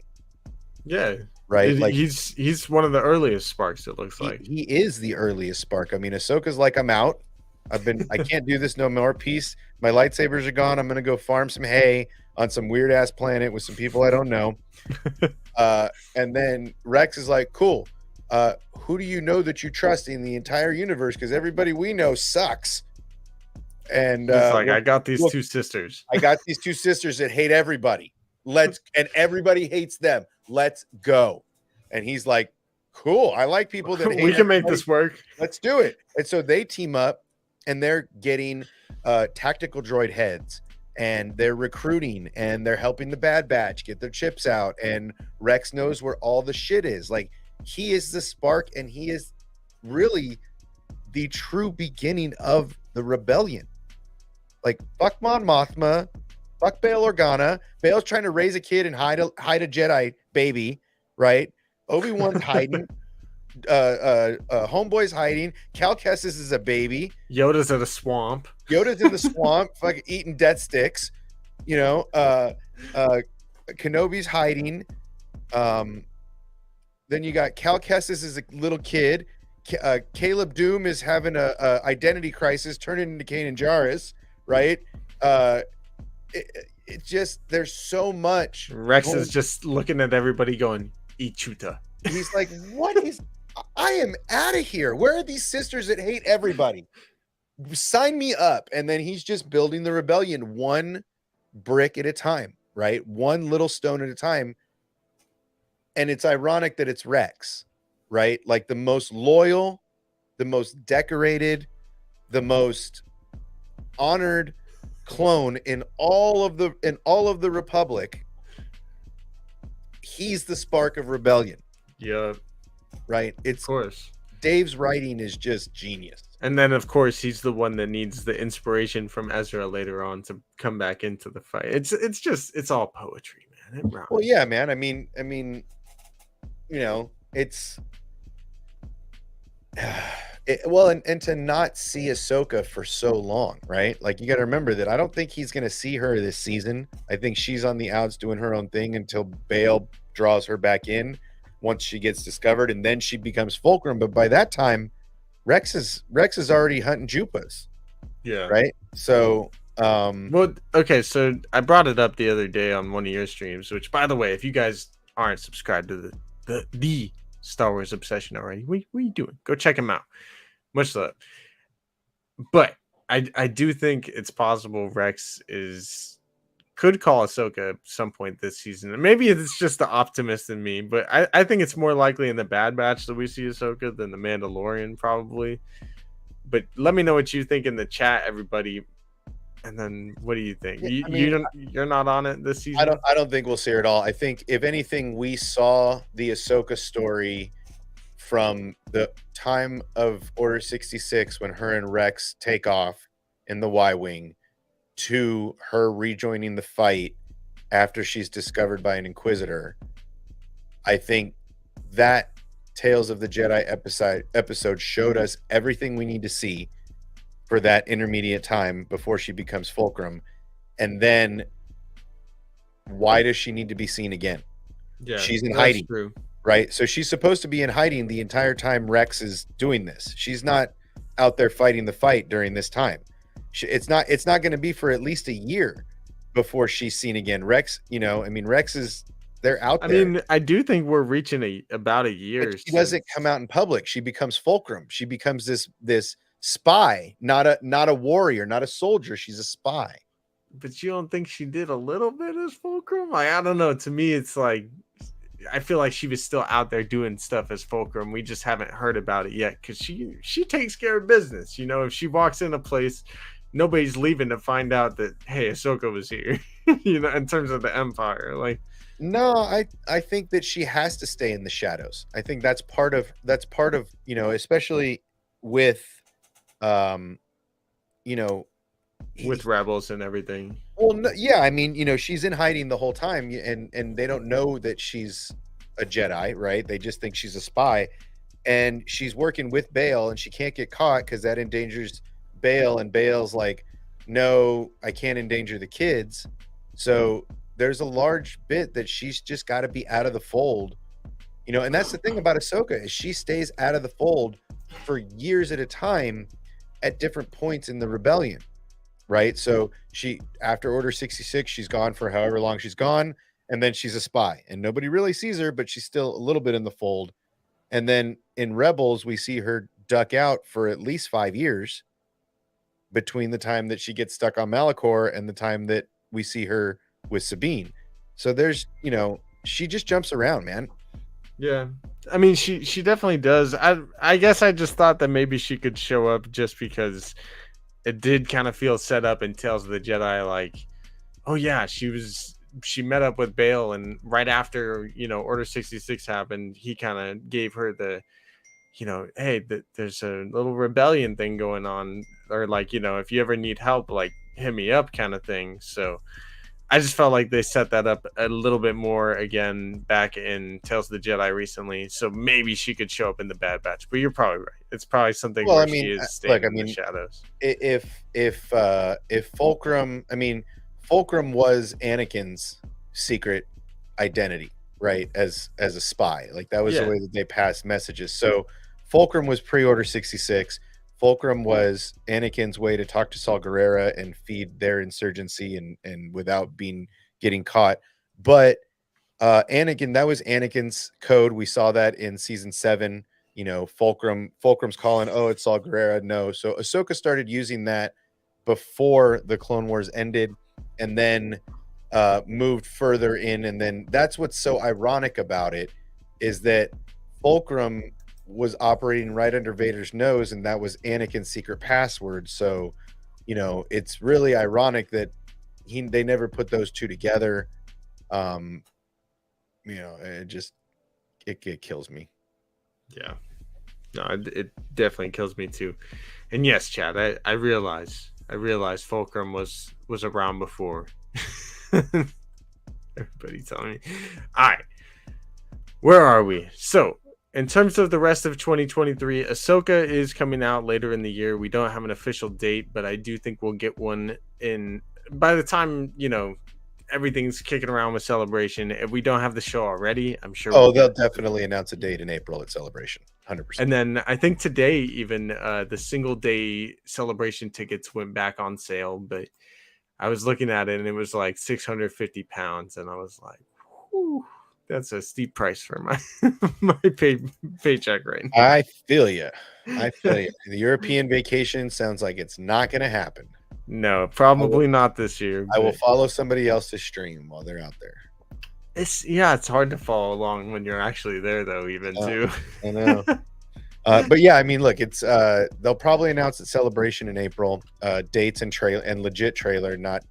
Yeah. Right? Like he's one of the earliest sparks, it looks like. He is the earliest spark. I mean, Ahsoka's like, I'm out. I can't do this no more. Peace. My lightsabers are gone. I'm going to go farm some hay on some weird ass planet with some people I don't know. And then Rex is like, cool. Who do you know that you trust in the entire universe? Because everybody we know sucks. And he's like, I got these two sisters. I got these two sisters that hate everybody. And everybody hates them. Let's go. And he's like, cool. I like people that hate we can make this work. Let's do it. And so they team up, and they're getting tactical droid heads, and they're recruiting, and they're helping the Bad Batch get their chips out. And Rex knows where all the shit is. Like, he is the spark, and he is really the true beginning of the rebellion. Like, fuck Mon Mothma, fuck Bail Organa. Bail's trying to raise a kid and hide a Jedi baby, right? Obi-Wan's hiding. Homeboy's hiding. Cal Kestis is a baby. Yoda's at a swamp. Yoda's in the swamp, fucking eating death sticks. You know, Kenobi's hiding. Then you got Cal Kestis as a little kid. Caleb Doom is having a identity crisis, turning into Kanan Jarrus, right? It just, there's so much. Rex is just looking at everybody going, Ichuta. He's like, what is, I am out of here. Where are these sisters that hate everybody? Sign me up. And then he's just building the rebellion one brick at a time, right? One little stone at a time. And it's ironic that it's Rex, right? Like the most loyal, the most decorated, the most honored clone in all of the Republic. He's the spark of rebellion. Yeah. Right? It's, of course. Dave's writing is just genius. And then of course he's the one that needs the inspiration from Ezra later on to come back into the fight. It's all poetry, man. Well, yeah, man. I mean, you know, it's and to not see Ahsoka for so long, right? Like, you got to remember that I don't think he's going to see her this season. I think she's on the outs doing her own thing until Bail draws her back in once she gets discovered, and then she becomes Fulcrum. But by that time, Rex is already hunting Jupas. Yeah. Right. So, well, okay. So I brought it up the other day on one of your streams, which, by the way, if you guys aren't subscribed to the Star Wars Obsession already, what are you doing? Go check him out. Much love. But I do think it's possible Rex could call Ahsoka at some point this season. And maybe it's just the optimist in me, but I think it's more likely in the Bad Batch that we see Ahsoka than the Mandalorian, probably. But let me know what you think in the chat, everybody. And then what do you think? You're not on it this season? I don't think we'll see her at all. I think, if anything, we saw the Ahsoka story from the time of Order 66 when her and Rex take off in the Y-Wing to her rejoining the fight after she's discovered by an Inquisitor. I think that Tales of the Jedi episode showed us everything we need to see for that intermediate time before she becomes Fulcrum. And then why does she need to be seen again? Yeah, she's in hiding. True. Right? So she's supposed to be in hiding the entire time Rex is doing this. She's not out there fighting the fight during this time. It's not going to be for at least a year before she's seen again. Rex, Rex is, they're out there. I mean, I do think we're reaching about a year. But she doesn't come out in public. She becomes Fulcrum. She becomes this spy, not a warrior, not a soldier. She's a spy. But you don't think she did a little bit as Fulcrum? Like, I don't know. To me, it's like, I feel like she was still out there doing stuff as Fulcrum. We just haven't heard about it yet because she takes care of business. You know, if she walks in a place, nobody's leaving to find out that, hey, Ahsoka was here. You know, in terms of the Empire, like. No, I think that she has to stay in the shadows. I think that's part of especially with with Rebels and everything. Well, no, yeah, I mean, she's in hiding the whole time, and they don't know that she's a Jedi, right? They just think she's a spy, and she's working with Bail, and she can't get caught because that endangers Bail, and Bail's like, no, I can't endanger the kids. So there's a large bit that she's just got to be out of the fold, and that's the thing about Ahsoka, is she stays out of the fold for years at a time at different points in the rebellion. Right. So after Order 66, she's gone for however long she's gone. And then she's a spy and nobody really sees her, but she's still a little bit in the fold. And then in Rebels, we see her duck out for at least 5 years between the time that she gets stuck on Malachor and the time that we see her with Sabine. So there's, she just jumps around, man. Yeah. I mean, she definitely does. I guess I just thought that maybe she could show up just because it did kind of feel set up in Tales of the Jedi, like, oh yeah, she met up with Bail, and right after Order 66 happened, he kind of gave her the hey, there's a little rebellion thing going on, or like, if you ever need help, like hit me up kind of thing. So I just felt like they set that up a little bit more again back in Tales of the Jedi recently. So maybe she could show up in the Bad Batch. But you're probably right. It's probably something Well, where I she mean, is look, staying I in the mean, shadows. if Fulcrum, I mean, Fulcrum was Anakin's secret identity, right? As a spy, like that was the Yeah. way that they passed messages. So Fulcrum was pre-order 66. Fulcrum was Anakin's way to talk to Saul Guerrera and feed their insurgency and without getting caught. But Anakin, that was Anakin's code. We saw that in season 7. Fulcrum's calling, oh, it's Saul Guerrera. No. So Ahsoka started using that before the Clone Wars ended, and then moved further in. And then that's what's so ironic about it, is that Fulcrum was operating right under Vader's nose, and that was Anakin's secret password. So, it's really ironic that they never put those two together. It kills me. Yeah. No, it definitely kills me too. And yes, Chad, I realize Fulcrum was around before. Everybody telling me. All right. Where are we? So, in terms of the rest of 2023, Ahsoka is coming out later in the year. We don't have an official date, but I do think we'll get one in by the time, everything's kicking around with Celebration. If we don't have the show already, I'm sure. Oh, they'll definitely announce a date in April at Celebration, 100%. And then I think today, even the single day Celebration tickets went back on sale, but I was looking at it and it was like 650 pounds, and I was like, whew, that's a steep price for my paycheck right now. I feel you. The European vacation sounds like it's not going to happen. No, probably not this year. I will follow somebody else's stream while they're out there. It's hard to follow along when you're actually there, though. Even too. I know. But yeah, I mean, look, it's they'll probably announce at Celebration in April, dates and legit trailer, not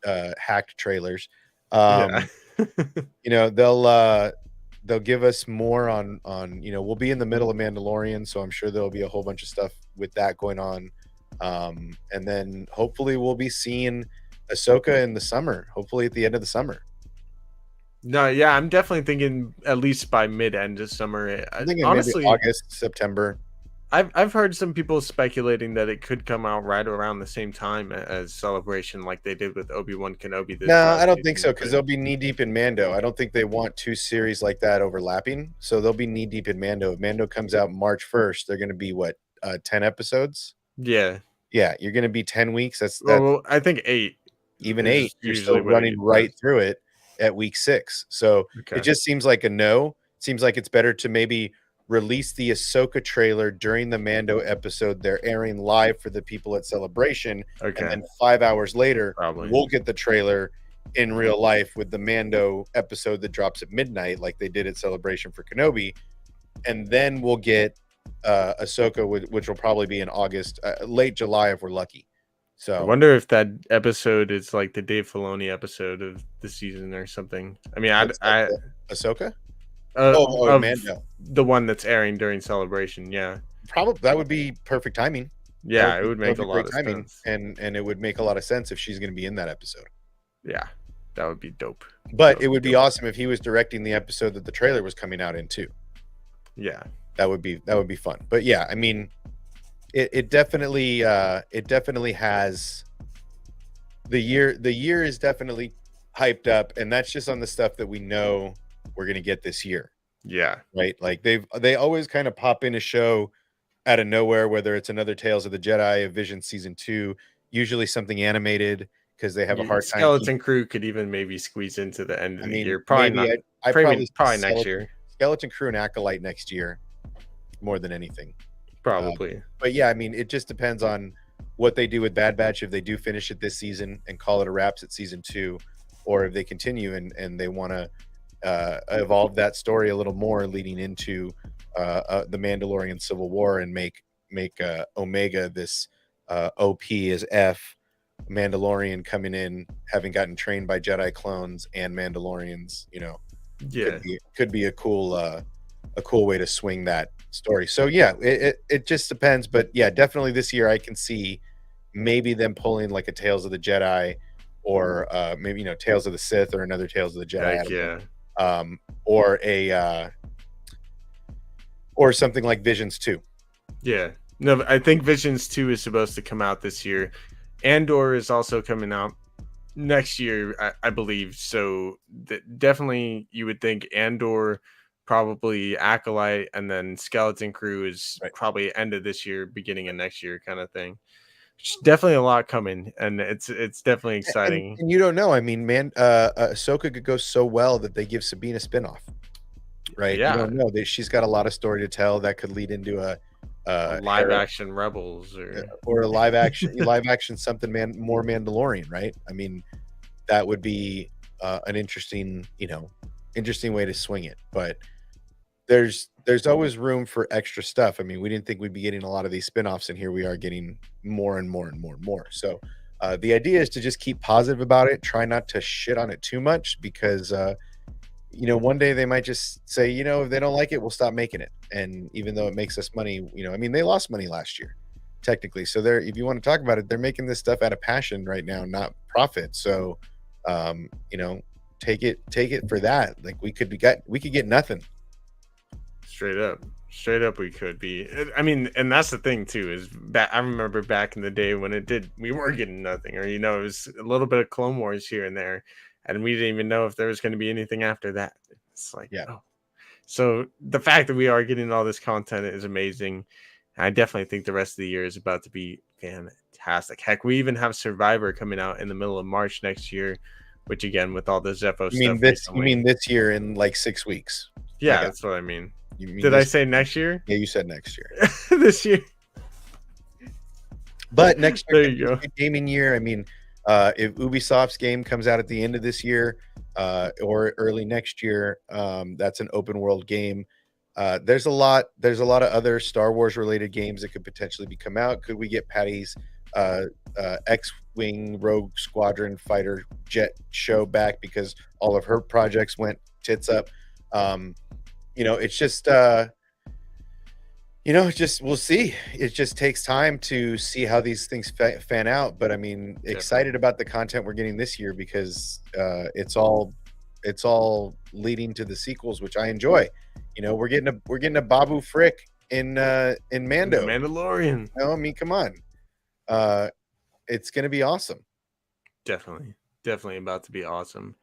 hacked trailers. Yeah. They'll give us more on we'll be in the middle of Mandalorian, so I'm sure there'll be a whole bunch of stuff with that going on. And then hopefully we'll be seeing Ahsoka in the summer, hopefully at the end of the summer. No, yeah, I'm definitely thinking at least by mid-end of summer. I think honestly, maybe August, September. I've heard some people speculating that it could come out right around the same time as Celebration, like they did with Obi-Wan Kenobi. No, I don't think so, because they'll be knee deep in Mando. I don't think they want two series like that overlapping, so they'll be knee deep in Mando. If Mando comes out March 1st, they're going to be 10 episodes. Yeah, you're going to be 10 weeks. That's well, I think 8, even 8. You're still running right through it at week 6. So It just seems like a no. It seems like it's better to maybe release the Ahsoka trailer during the Mando episode they're airing live for the people at Celebration. And then 5 hours later, we'll get the trailer in real life with the Mando episode that drops at midnight, like they did at Celebration for Kenobi. And then we'll get Ahsoka, which will probably be in August, late July if we're lucky. So I wonder if that episode is like the Dave Filoni episode of the season or something. I mean, Ahsoka? Mando, the one that's airing during Celebration. Yeah, probably that would be perfect timing. Yeah, it would make a lot of sense, and it would make a lot of sense if she's going to be in that episode. Yeah, that would be dope. But it would be awesome if he was directing the episode that the trailer was coming out in too. Yeah, that would be fun. But yeah, I mean, it definitely has the year is definitely hyped up, and that's just on the stuff that we know we're going to get this year. Yeah, right. Like they always kind of pop in a show out of nowhere, whether it's another Tales of the Jedi, a Vision season 2, usually something animated, because they have a hard time. Skeleton Crew could even maybe squeeze into the end of the year. Probably not. Probably next year. Skeleton Crew and Acolyte next year, more than anything. Probably. But yeah, I mean, it just depends on what they do with Bad Batch. If they do finish it this season and call it a wraps at season 2, or if they continue and they want to evolve that story a little more, leading into the Mandalorian Civil War, and make Omega this OP as F Mandalorian coming in, having gotten trained by Jedi clones and Mandalorians. Yeah, could be a cool a cool way to swing that story. So yeah, it just depends, but yeah, definitely this year I can see maybe them pulling like a Tales of the Jedi, or maybe Tales of the Sith, or another Tales of the Jedi. Heck yeah. Or or something like Visions 2. Yeah. No, I think Visions 2 is supposed to come out this year. Andor is also coming out next year, I believe. So definitely you would think Andor, probably Acolyte, and then Skeleton Crew is Right. probably end of this year, beginning of next year kind of thing. Definitely a lot coming, and it's definitely exciting. And you don't know. I mean, man, Ahsoka could go so well that they give Sabine a spinoff, right? Yeah. You don't know that she's got a lot of story to tell that could lead into a live action Rebels, or a live action something more Mandalorian, right? I mean, that would be an interesting way to swing it. But there's always room for extra stuff. I mean, we didn't think we'd be getting a lot of these spinoffs, and here we are getting more and more and more and more. So the idea is to just keep positive about it, try not to shit on it too much, because one day they might just say, if they don't like it, we'll stop making it. And even though it makes us money, I mean, they lost money last year, technically. So if you want to talk about it, they're making this stuff out of passion right now, not profit. So, take it for that. Like we could get nothing. Straight up we could be. I mean, and that's the thing too, is I remember back in the day when we were getting nothing, or it was a little bit of Clone Wars here and there, and we didn't even know if there was going to be anything after that. It's like, yeah. Oh. So the fact that we are getting all this content is amazing. I definitely think the rest of the year is about to be fantastic. Heck, we even have Survivor coming out in the middle of March next year, which again, with all the Zepho stuff. You mean this year in like 6 weeks? Yeah, that's what I mean. Did I say next year? Yeah, you said next year. This year. But next year, there you go. Gaming year. I mean, if Ubisoft's game comes out at the end of this year or early next year, that's an open world game. There's a lot of other Star Wars related games that could potentially come out. Could we get Patty's X-Wing Rogue Squadron fighter jet show back because all of her projects went tits up? It's just we'll see. It just takes time to see how these things fan out. But I mean, excited about the content we're getting this year, because it's all leading to the sequels, which I enjoy. We're getting a Babu Frick in Mando, Mandalorian. I mean, come on. It's gonna be awesome. Definitely about to be awesome.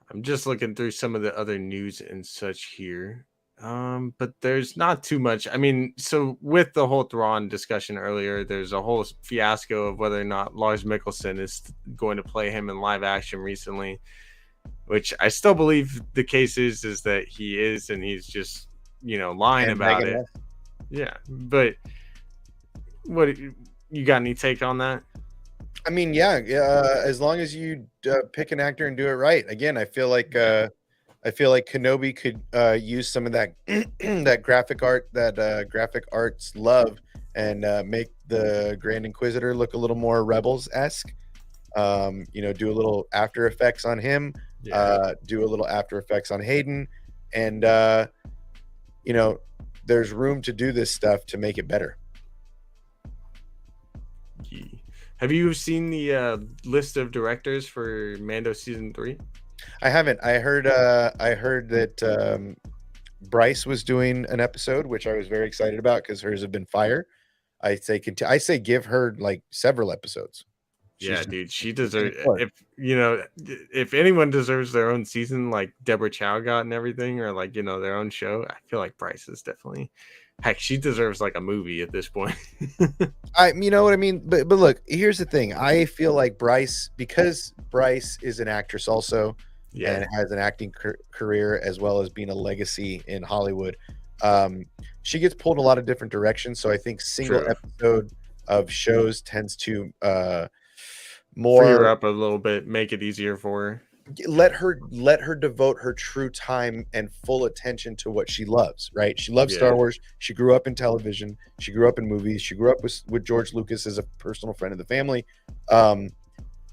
I'm just looking through some of the other news and such here. But there's not too much. I mean, so with the whole Thrawn discussion earlier, there's a whole fiasco of whether or not Lars Mikkelsen is going to play him in live action recently, which I still believe the case is that he is, and he's just, lying about it. Yeah. But what, you got any take on that? I mean, yeah, as long as you pick an actor and do it right. Again, I feel like Kenobi could use some of that that graphic arts love, and make the Grand Inquisitor look a little more Rebels-esque. Do a little After Effects on him. Yeah. Do a little After Effects on Hayden, and there's room to do this stuff to make it better. Yeah. Have you seen the list of directors for Mando season 3? I haven't. I heard that Bryce was doing an episode, which I was very excited about because hers have been fire. I say give her like several episodes. Dude, she deserves. If anyone deserves their own season, like Deborah Chow got and everything, or like their own show, I feel like Bryce is definitely. Heck, she deserves like a movie at this point. You know what I mean? But look, here's the thing. I feel like because Bryce is an actress also, and has an acting career as well as being a legacy in Hollywood. She gets pulled a lot of different directions. So I think single episode of shows tends to more free her up a little bit, make it easier for her. Let her devote her true time and full attention to what she loves, right? She loves Star Wars. She grew up in television. She grew up in movies. She grew up with George Lucas as a personal friend of the family.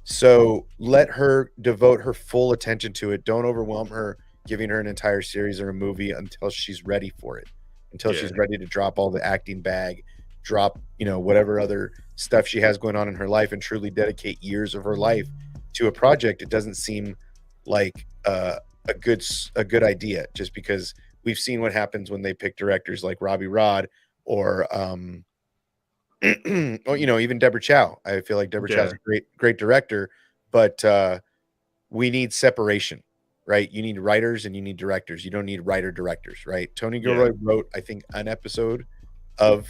So let her devote her full attention to it. Don't overwhelm her. giving her an entire series or a movie until she's ready for it, until she's ready to drop all the acting bag, drop, whatever other stuff she has going on in her life, and truly dedicate years of her life to a project. It doesn't seem like a good idea, just because we've seen what happens when they pick directors like Robbie Rod or even Deborah Chow. I feel like Deborah Chow's a great director, but we need separation, right? You need writers and you need directors. You don't need writer-directors, right? Tony Gilroy wrote, I think, an episode of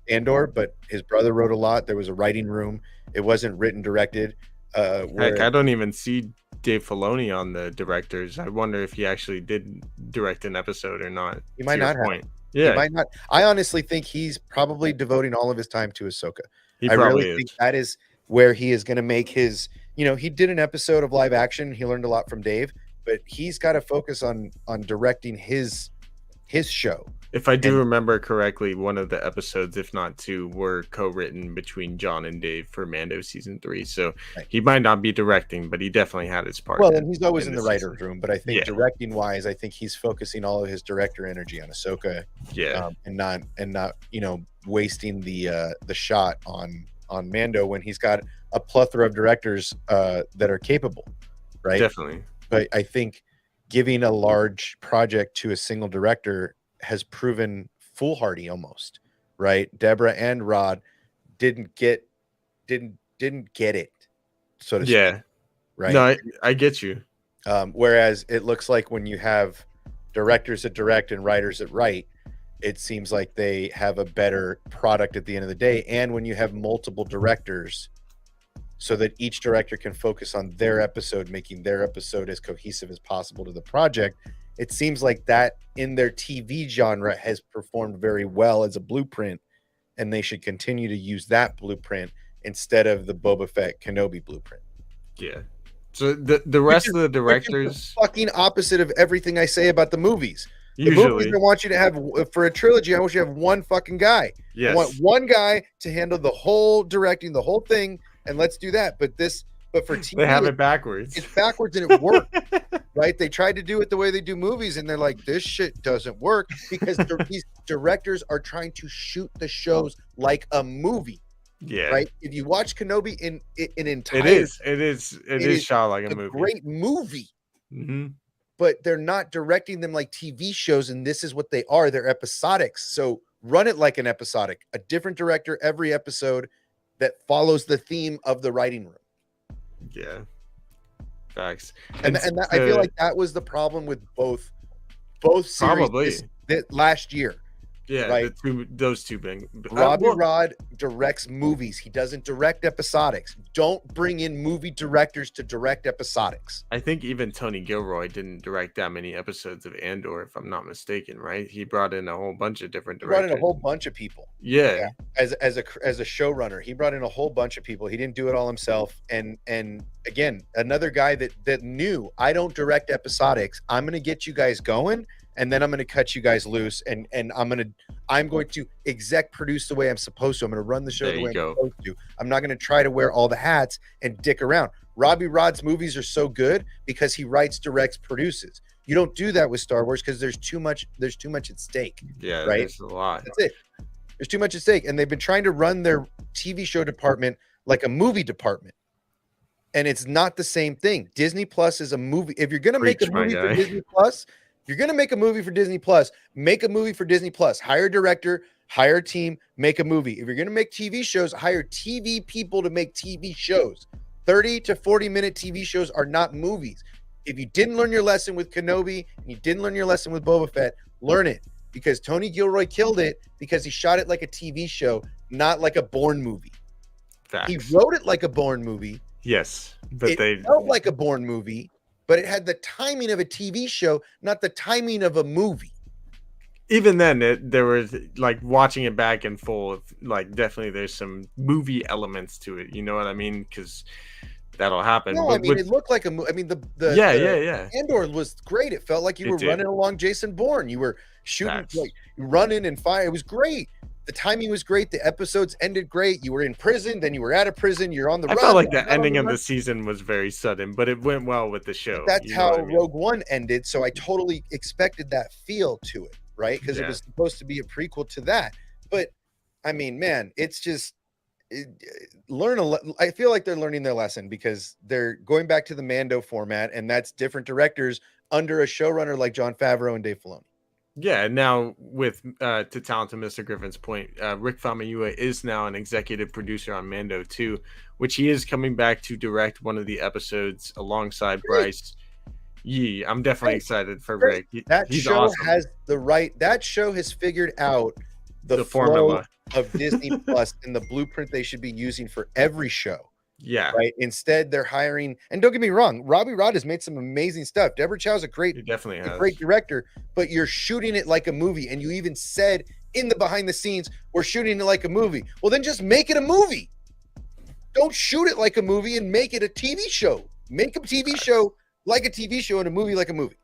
Andor, but his brother wrote a lot. There was a writing room. It wasn't written, directed. Heck, I don't even see Dave Filoni on the directors. I wonder if he actually did direct an episode or not. He might not have. Yeah, he might not. I honestly think he's probably devoting all of his time to Ahsoka. I really think that is where he is going to make his. He did an episode of live action. He learned a lot from Dave, but he's got to focus on directing his show. If I do remember correctly, one of the episodes, if not two, were co-written between John and Dave for Mando season 3. So he might not be directing, but he definitely had his part. Well, and he's always in the writer's room, but I think directing wise, I think he's focusing all of his director energy on Ahsoka. And not wasting the shot on Mando when he's got a plethora of directors that are capable, right? Definitely. But I think giving a large project to a single director has proven foolhardy almost, right? Deborah and Rod didn't get it, so to speak, right? No, I get you. Whereas it looks like when you have directors that direct and writers that write, it seems like they have a better product at the end of the day. And when you have multiple directors, so that each director can focus on their episode, making their episode as cohesive as possible to the project, it seems like that in their TV genre has performed very well as a blueprint, and they should continue to use that blueprint instead of the Boba Fett Kenobi blueprint. Yeah. So the rest of the directors, the fucking opposite of everything I say about the movies. Usually. The movies I want you to have for a trilogy, I want you to have one fucking guy. Yes. I want one guy to handle the whole directing, the whole thing, and let's do that. But for TV, they have it backwards. It's backwards and it worked. Right? They tried to do it the way they do movies, and they're like, this shit doesn't work because these directors are trying to shoot the shows like a movie. Yeah. Right. If you watch Kenobi in entirety, it is shot like a movie. Great movie. Mm-hmm. But they're not directing them like TV shows, and this is what they are. They're episodics. So run it like an episodic. A different director every episode that follows the theme of the writing room. Yeah. Facts. And I feel like that was the problem with both series last year. Yeah, right? Those two being Robbie Rod directs movies. He doesn't direct episodics. Don't bring in movie directors to direct episodics. I think even Tony Gilroy didn't direct that many episodes of Andor, if I'm not mistaken, right? He brought in a whole bunch of different directors. He brought in a whole bunch of people. Yeah. As a showrunner, he brought in a whole bunch of people. He didn't do it all himself. And again, another guy that knew, I don't direct episodics. I'm going to get you guys going, and then I'm going to cut you guys loose, and I'm going to exec produce the way I'm supposed to. I'm going to run the show the way I'm supposed to. I'm not going to try to wear all the hats and dick around. Robbie Rod's movies are so good because he writes, directs, produces. You don't do that with Star Wars because there's too much at stake. Yeah, right? There's a lot. That's it. There's too much at stake, and they've been trying to run their TV show department like a movie department. And it's not the same thing. Disney Plus is a movie. If you're going to make a movie for Disney Plus, you're going to make a movie for Disney Plus, make a movie for Disney Plus. Hire a director, hire a team, make a movie. If you're going to make TV shows, hire TV people to make TV shows. 30 to 40-minute TV shows are not movies. If you didn't learn your lesson with Kenobi and you didn't learn your lesson with Boba Fett, learn it, because Tony Gilroy killed it because he shot it like a TV show, not like a Bourne movie. Facts. He wrote it like a Bourne movie. Yes, but it felt like a Bourne movie, but it had the timing of a TV show, not the timing of a movie. Even then, there was like watching it back in full. Like definitely, there's some movie elements to it. You know what I mean? Because that'll happen. No, I mean it looked like a movie. I mean the Andor was great. It felt like you were running along Jason Bourne. You were shooting, like running and fire. It was great. The timing was great. The episodes ended great. You were in prison, then you were out of prison. You're on the I run. felt like then the you're not on ending of run. the season was very sudden, but it went well with the But show. that's You know how what I mean? Rogue One ended. So I totally expected that feel to it, right? Because it Yeah. was supposed to be a prequel to that. But I mean, man, it's just I feel like they're learning their lesson because they're going back to the Mando format, and that's different directors under a showrunner like Jon Favreau and Dave Filoni. Yeah, now with to talented Mr. Griffin's point, Rick Famuyiwa is now an executive producer on Mando 2, which he is coming back to direct one of the episodes alongside Great. Bryce Yee. I'm definitely Great. excited for Great. Rick. That He's show awesome. has that show has figured out the formula of Disney Plus and the blueprint they should be using for every show. Yeah. Right. Instead, they're hiring, and don't get me wrong, Robbie Rod has made some amazing stuff. Deborah Chow's He definitely has. great director, but you're shooting it like a movie. And you even said in the behind the scenes, we're shooting it like a movie. Well, then just make it a movie. Don't shoot it like a movie and make it a TV show. Make a TV show like a TV show and a movie like a movie.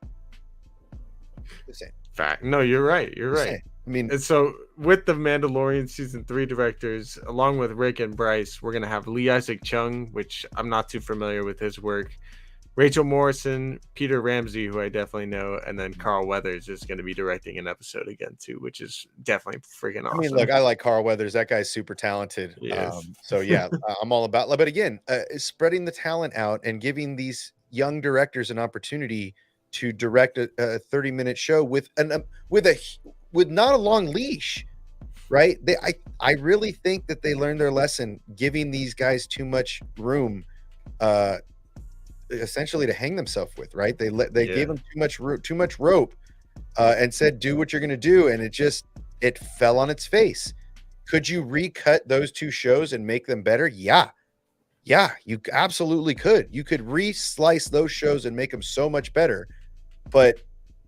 The same. Fact. No, you're right. You're right. I mean, and so with the Mandalorian season 3 directors, along with Rick and Bryce, we're gonna have Lee Isaac Chung, which I'm not too familiar with his work, Rachel Morrison, Peter Ramsey, who I definitely know, and then Carl Weathers is going to be directing an episode again too, which is definitely freaking awesome. I mean, look, I like Carl Weathers. That guy's super talented. So yeah, I'm all about. But again, spreading the talent out and giving these young directors an opportunity to direct a 30-minute show with not a long leash, right? I really think that they learned their lesson, giving these guys too much room, essentially to hang themselves with, right? They gave them too much rope, and said, do what you're going to do. And it fell on its face. Could you recut those two shows and make them better? Yeah, you absolutely could. You could re-slice those shows and make them so much better, but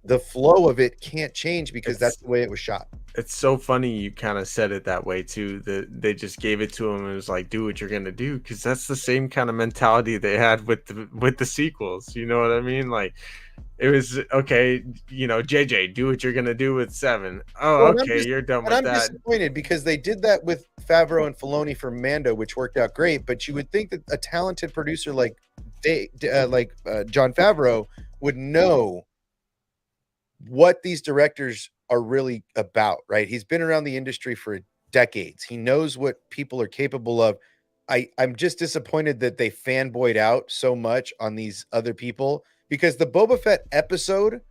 the flow of it can't change because that's the way it was shot. It's so funny you kind of said it that way too, that they just gave it to him and it was like, do what you're gonna do, because that's the same kind of mentality they had with the sequels. You know what I mean? Like, it was okay, JJ, do what you're gonna do with 7. You're done with that. I'm disappointed because they did that with Favreau and Filoni for Mando, which worked out great. But you would think that a talented producer like Jon Favreau would know what these directors are really about, right? He's been around the industry for decades. He knows what people are capable of. I'm just disappointed that they fanboyed out so much on these other people, because the Boba Fett episode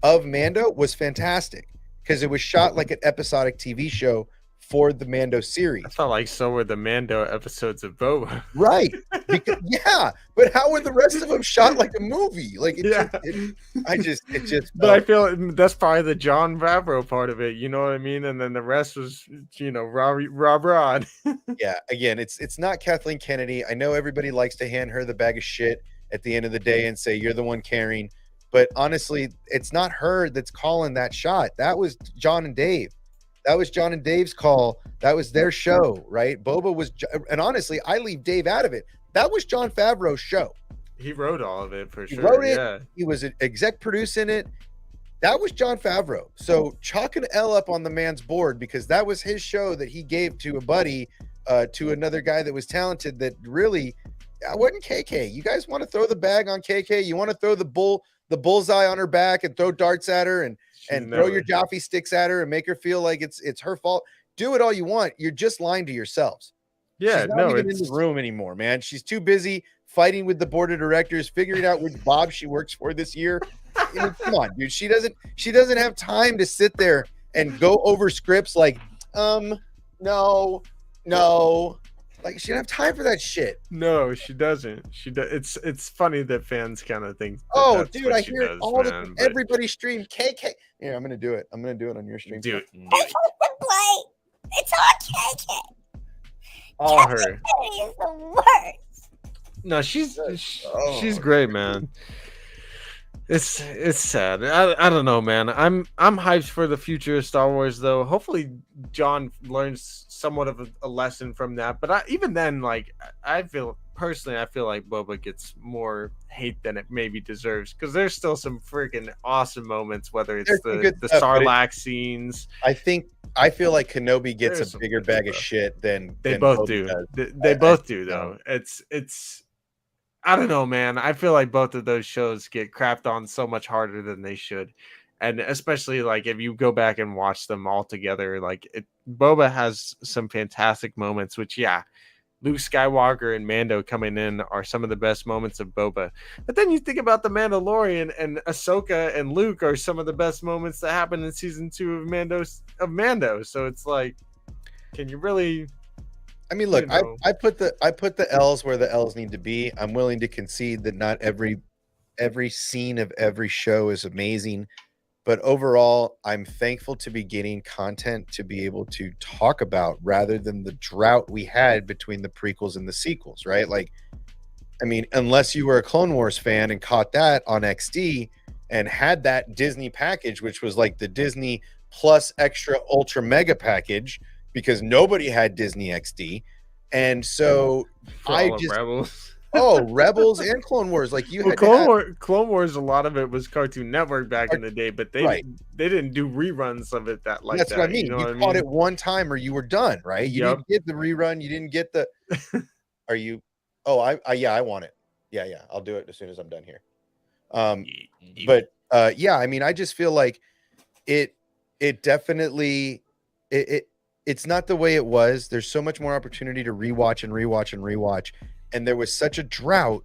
of Mando was fantastic because it was shot like an episodic TV show for the Mando series. I felt like so were the Mando episodes of Boba. Right. But how were the rest of them shot like a movie? Like, But I feel that's probably the Jon Favreau part of it. You know what I mean? And then the rest was, Rob Rod. Yeah. Again, it's not Kathleen Kennedy. I know everybody likes to hand her the bag of shit at the end of the day and say, you're the one carrying. But honestly, it's not her that's calling that shot. That was John and Dave. That was John and Dave's call. That was their show, right? Boba was, and honestly, I leave Dave out of it. That was Jon Favreau's show. He wrote all of it for sure. He wrote it. Yeah. He was an exec producer in it. That was Jon Favreau. So chalk an L up on the man's board, because that was his show that he gave to a buddy, to another guy that was talented. That really, I wasn't KK. You guys want to throw the bag on KK? You want to throw the bullseye on her back and throw darts at her and throw your Joffy sticks at her and make her feel like it's her fault? Do it all you want. You're just lying to yourselves. Yeah, she's not even in the room anymore, man. She's too busy fighting with the board of directors, figuring out which Bob she works for this year. Come on, dude. She doesn't have time to sit there and go over scripts like, no. Like, she doesn't have time for that shit. No, she doesn't. It's funny that fans kind of think. Dude, I hear it all everybody stream KK. Here, I'm gonna do it. I'm gonna do it on your stream. Dude, it's all KK. All her. KK is the worst. No, she's great, man. It's sad. I don't know, man. I'm hyped for the future of Star Wars, though. Hopefully, John learns somewhat of a lesson from that. But even then, like, I feel like Boba gets more hate than it maybe deserves, because there's still some freaking awesome moments. Whether it's the Sarlacc scenes. I think I feel like Kenobi gets There's a some bigger good bag of stuff. shit than They than both Boba do. does. They both do, You know, though. It's. I don't know, man. I feel like both of those shows get crapped on so much harder than they should, and especially like if you go back and watch them all together, like Boba has some fantastic moments. Which, yeah, Luke Skywalker and Mando coming in are some of the best moments of Boba. But then you think about the Mandalorian and Ahsoka and Luke are some of the best moments that happen in season 2 of Mando. So it's like, can you really? I mean, look, You know. I put the L's where the L's need to be. I'm willing to concede that not every scene of every show is amazing, but overall, I'm thankful to be getting content to be able to talk about rather than the drought we had between the prequels and the sequels, right? Like, I mean, unless you were a Clone Wars fan and caught that on XD and had that Disney package, which was like the Disney plus extra ultra mega package, because nobody had Disney XD. And so For all of Rebels. Rebels and Clone Wars, like you had Clone Wars, a lot of it was Cartoon Network back in the day, but they didn't do reruns of it That's what I mean. You caught it one time or you were done, right? You didn't get the rerun. You didn't get the. Are you? Oh, I want it. Yeah, I'll do it as soon as I'm done here. But yeah, I mean, I just feel like it definitely it's not the way it was. There's so much more opportunity to rewatch and rewatch and rewatch. And there was such a drought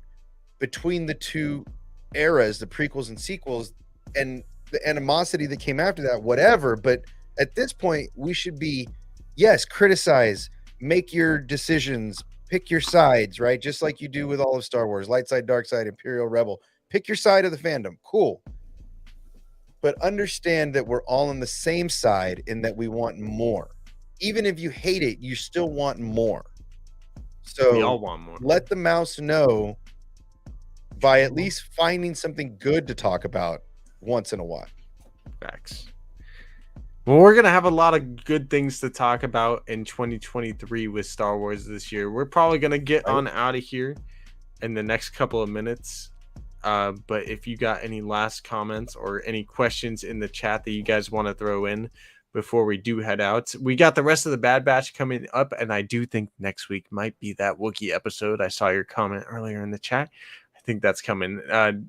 between the two eras, the prequels and sequels, and the animosity that came after that, whatever. But at this point, we should be, yes, criticize, make your decisions, pick your sides, right? Just like you do with all of Star Wars, light side, dark side, Imperial, Rebel. Pick your side of the fandom. Cool. But understand that we're all on the same side in that we want more. Even if you hate it, you still want more. So we all want more. Let the mouse know by at least finding something good to talk about once in a while. Facts. Well, we're going to have a lot of good things to talk about in 2023 with Star Wars this year. We're probably going to get on out of here in the next couple of minutes. But if you got any last comments or any questions in the chat that you guys want to throw in before we do head out, we got the rest of the Bad Batch coming up, and I do think next week might be that Wookiee episode. I saw your comment earlier in the chat. I think that's coming.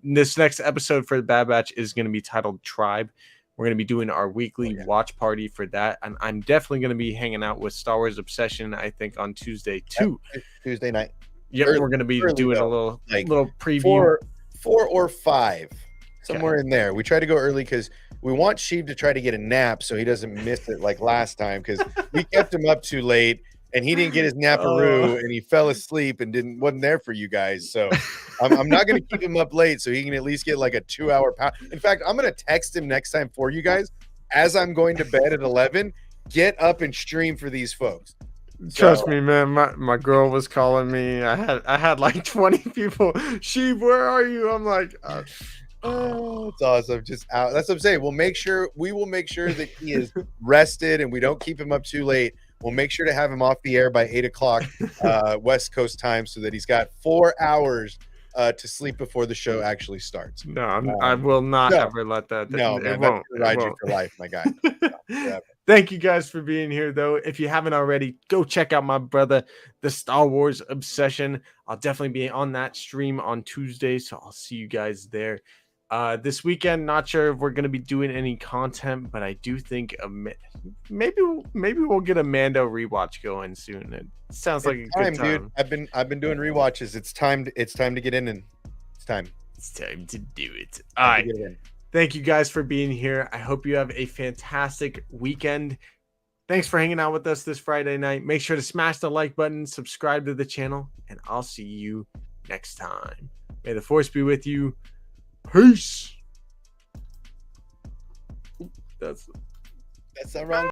This next episode for the Bad Batch is going to be titled Tribe. We're going to be doing our weekly watch party for that, and I'm definitely going to be hanging out with Star Wars Obsession, I think, on Tuesday too. Tuesday night. Yep, we're going to be doing a little preview. 4 or 5, somewhere in there. We try to go early because we want Sheiv to try to get a nap so he doesn't miss it like last time, because we kept him up too late and he didn't get his naparoo and he fell asleep and wasn't there for you guys. So I'm not going to keep him up late so he can at least get like a 2-hour power. In fact, I'm going to text him next time for you guys as I'm going to bed at 11. Get up and stream for these folks. Trust me, man. My girl was calling me. I had like 20 people. Sheiv, where are you? I'm like, oh, it's awesome. Just out. That's what I'm saying. We will make sure that he is rested and we don't keep him up too late. We'll make sure to have him off the air by 8 o'clock West Coast time so that he's got 4 hours to sleep before the show actually starts. No, I will not ever let that. No, man, it won't. Ride you for life, my guy. Thank you guys for being here, though. If you haven't already, go check out my brother, the Star Wars Obsession. I'll definitely be on that stream on Tuesday, so I'll see you guys there. This weekend, not sure if we're going to be doing any content, but I do think maybe we'll get a Mando rewatch going soon. It sounds like a good time. Dude. I've been doing rewatches. It's time to get in, and it's time. It's time to do it. All right. Thank you guys for being here. I hope you have a fantastic weekend. Thanks for hanging out with us this Friday night. Make sure to smash the like button, subscribe to the channel, and I'll see you next time. May the Force be with you. Peace. That's the wrong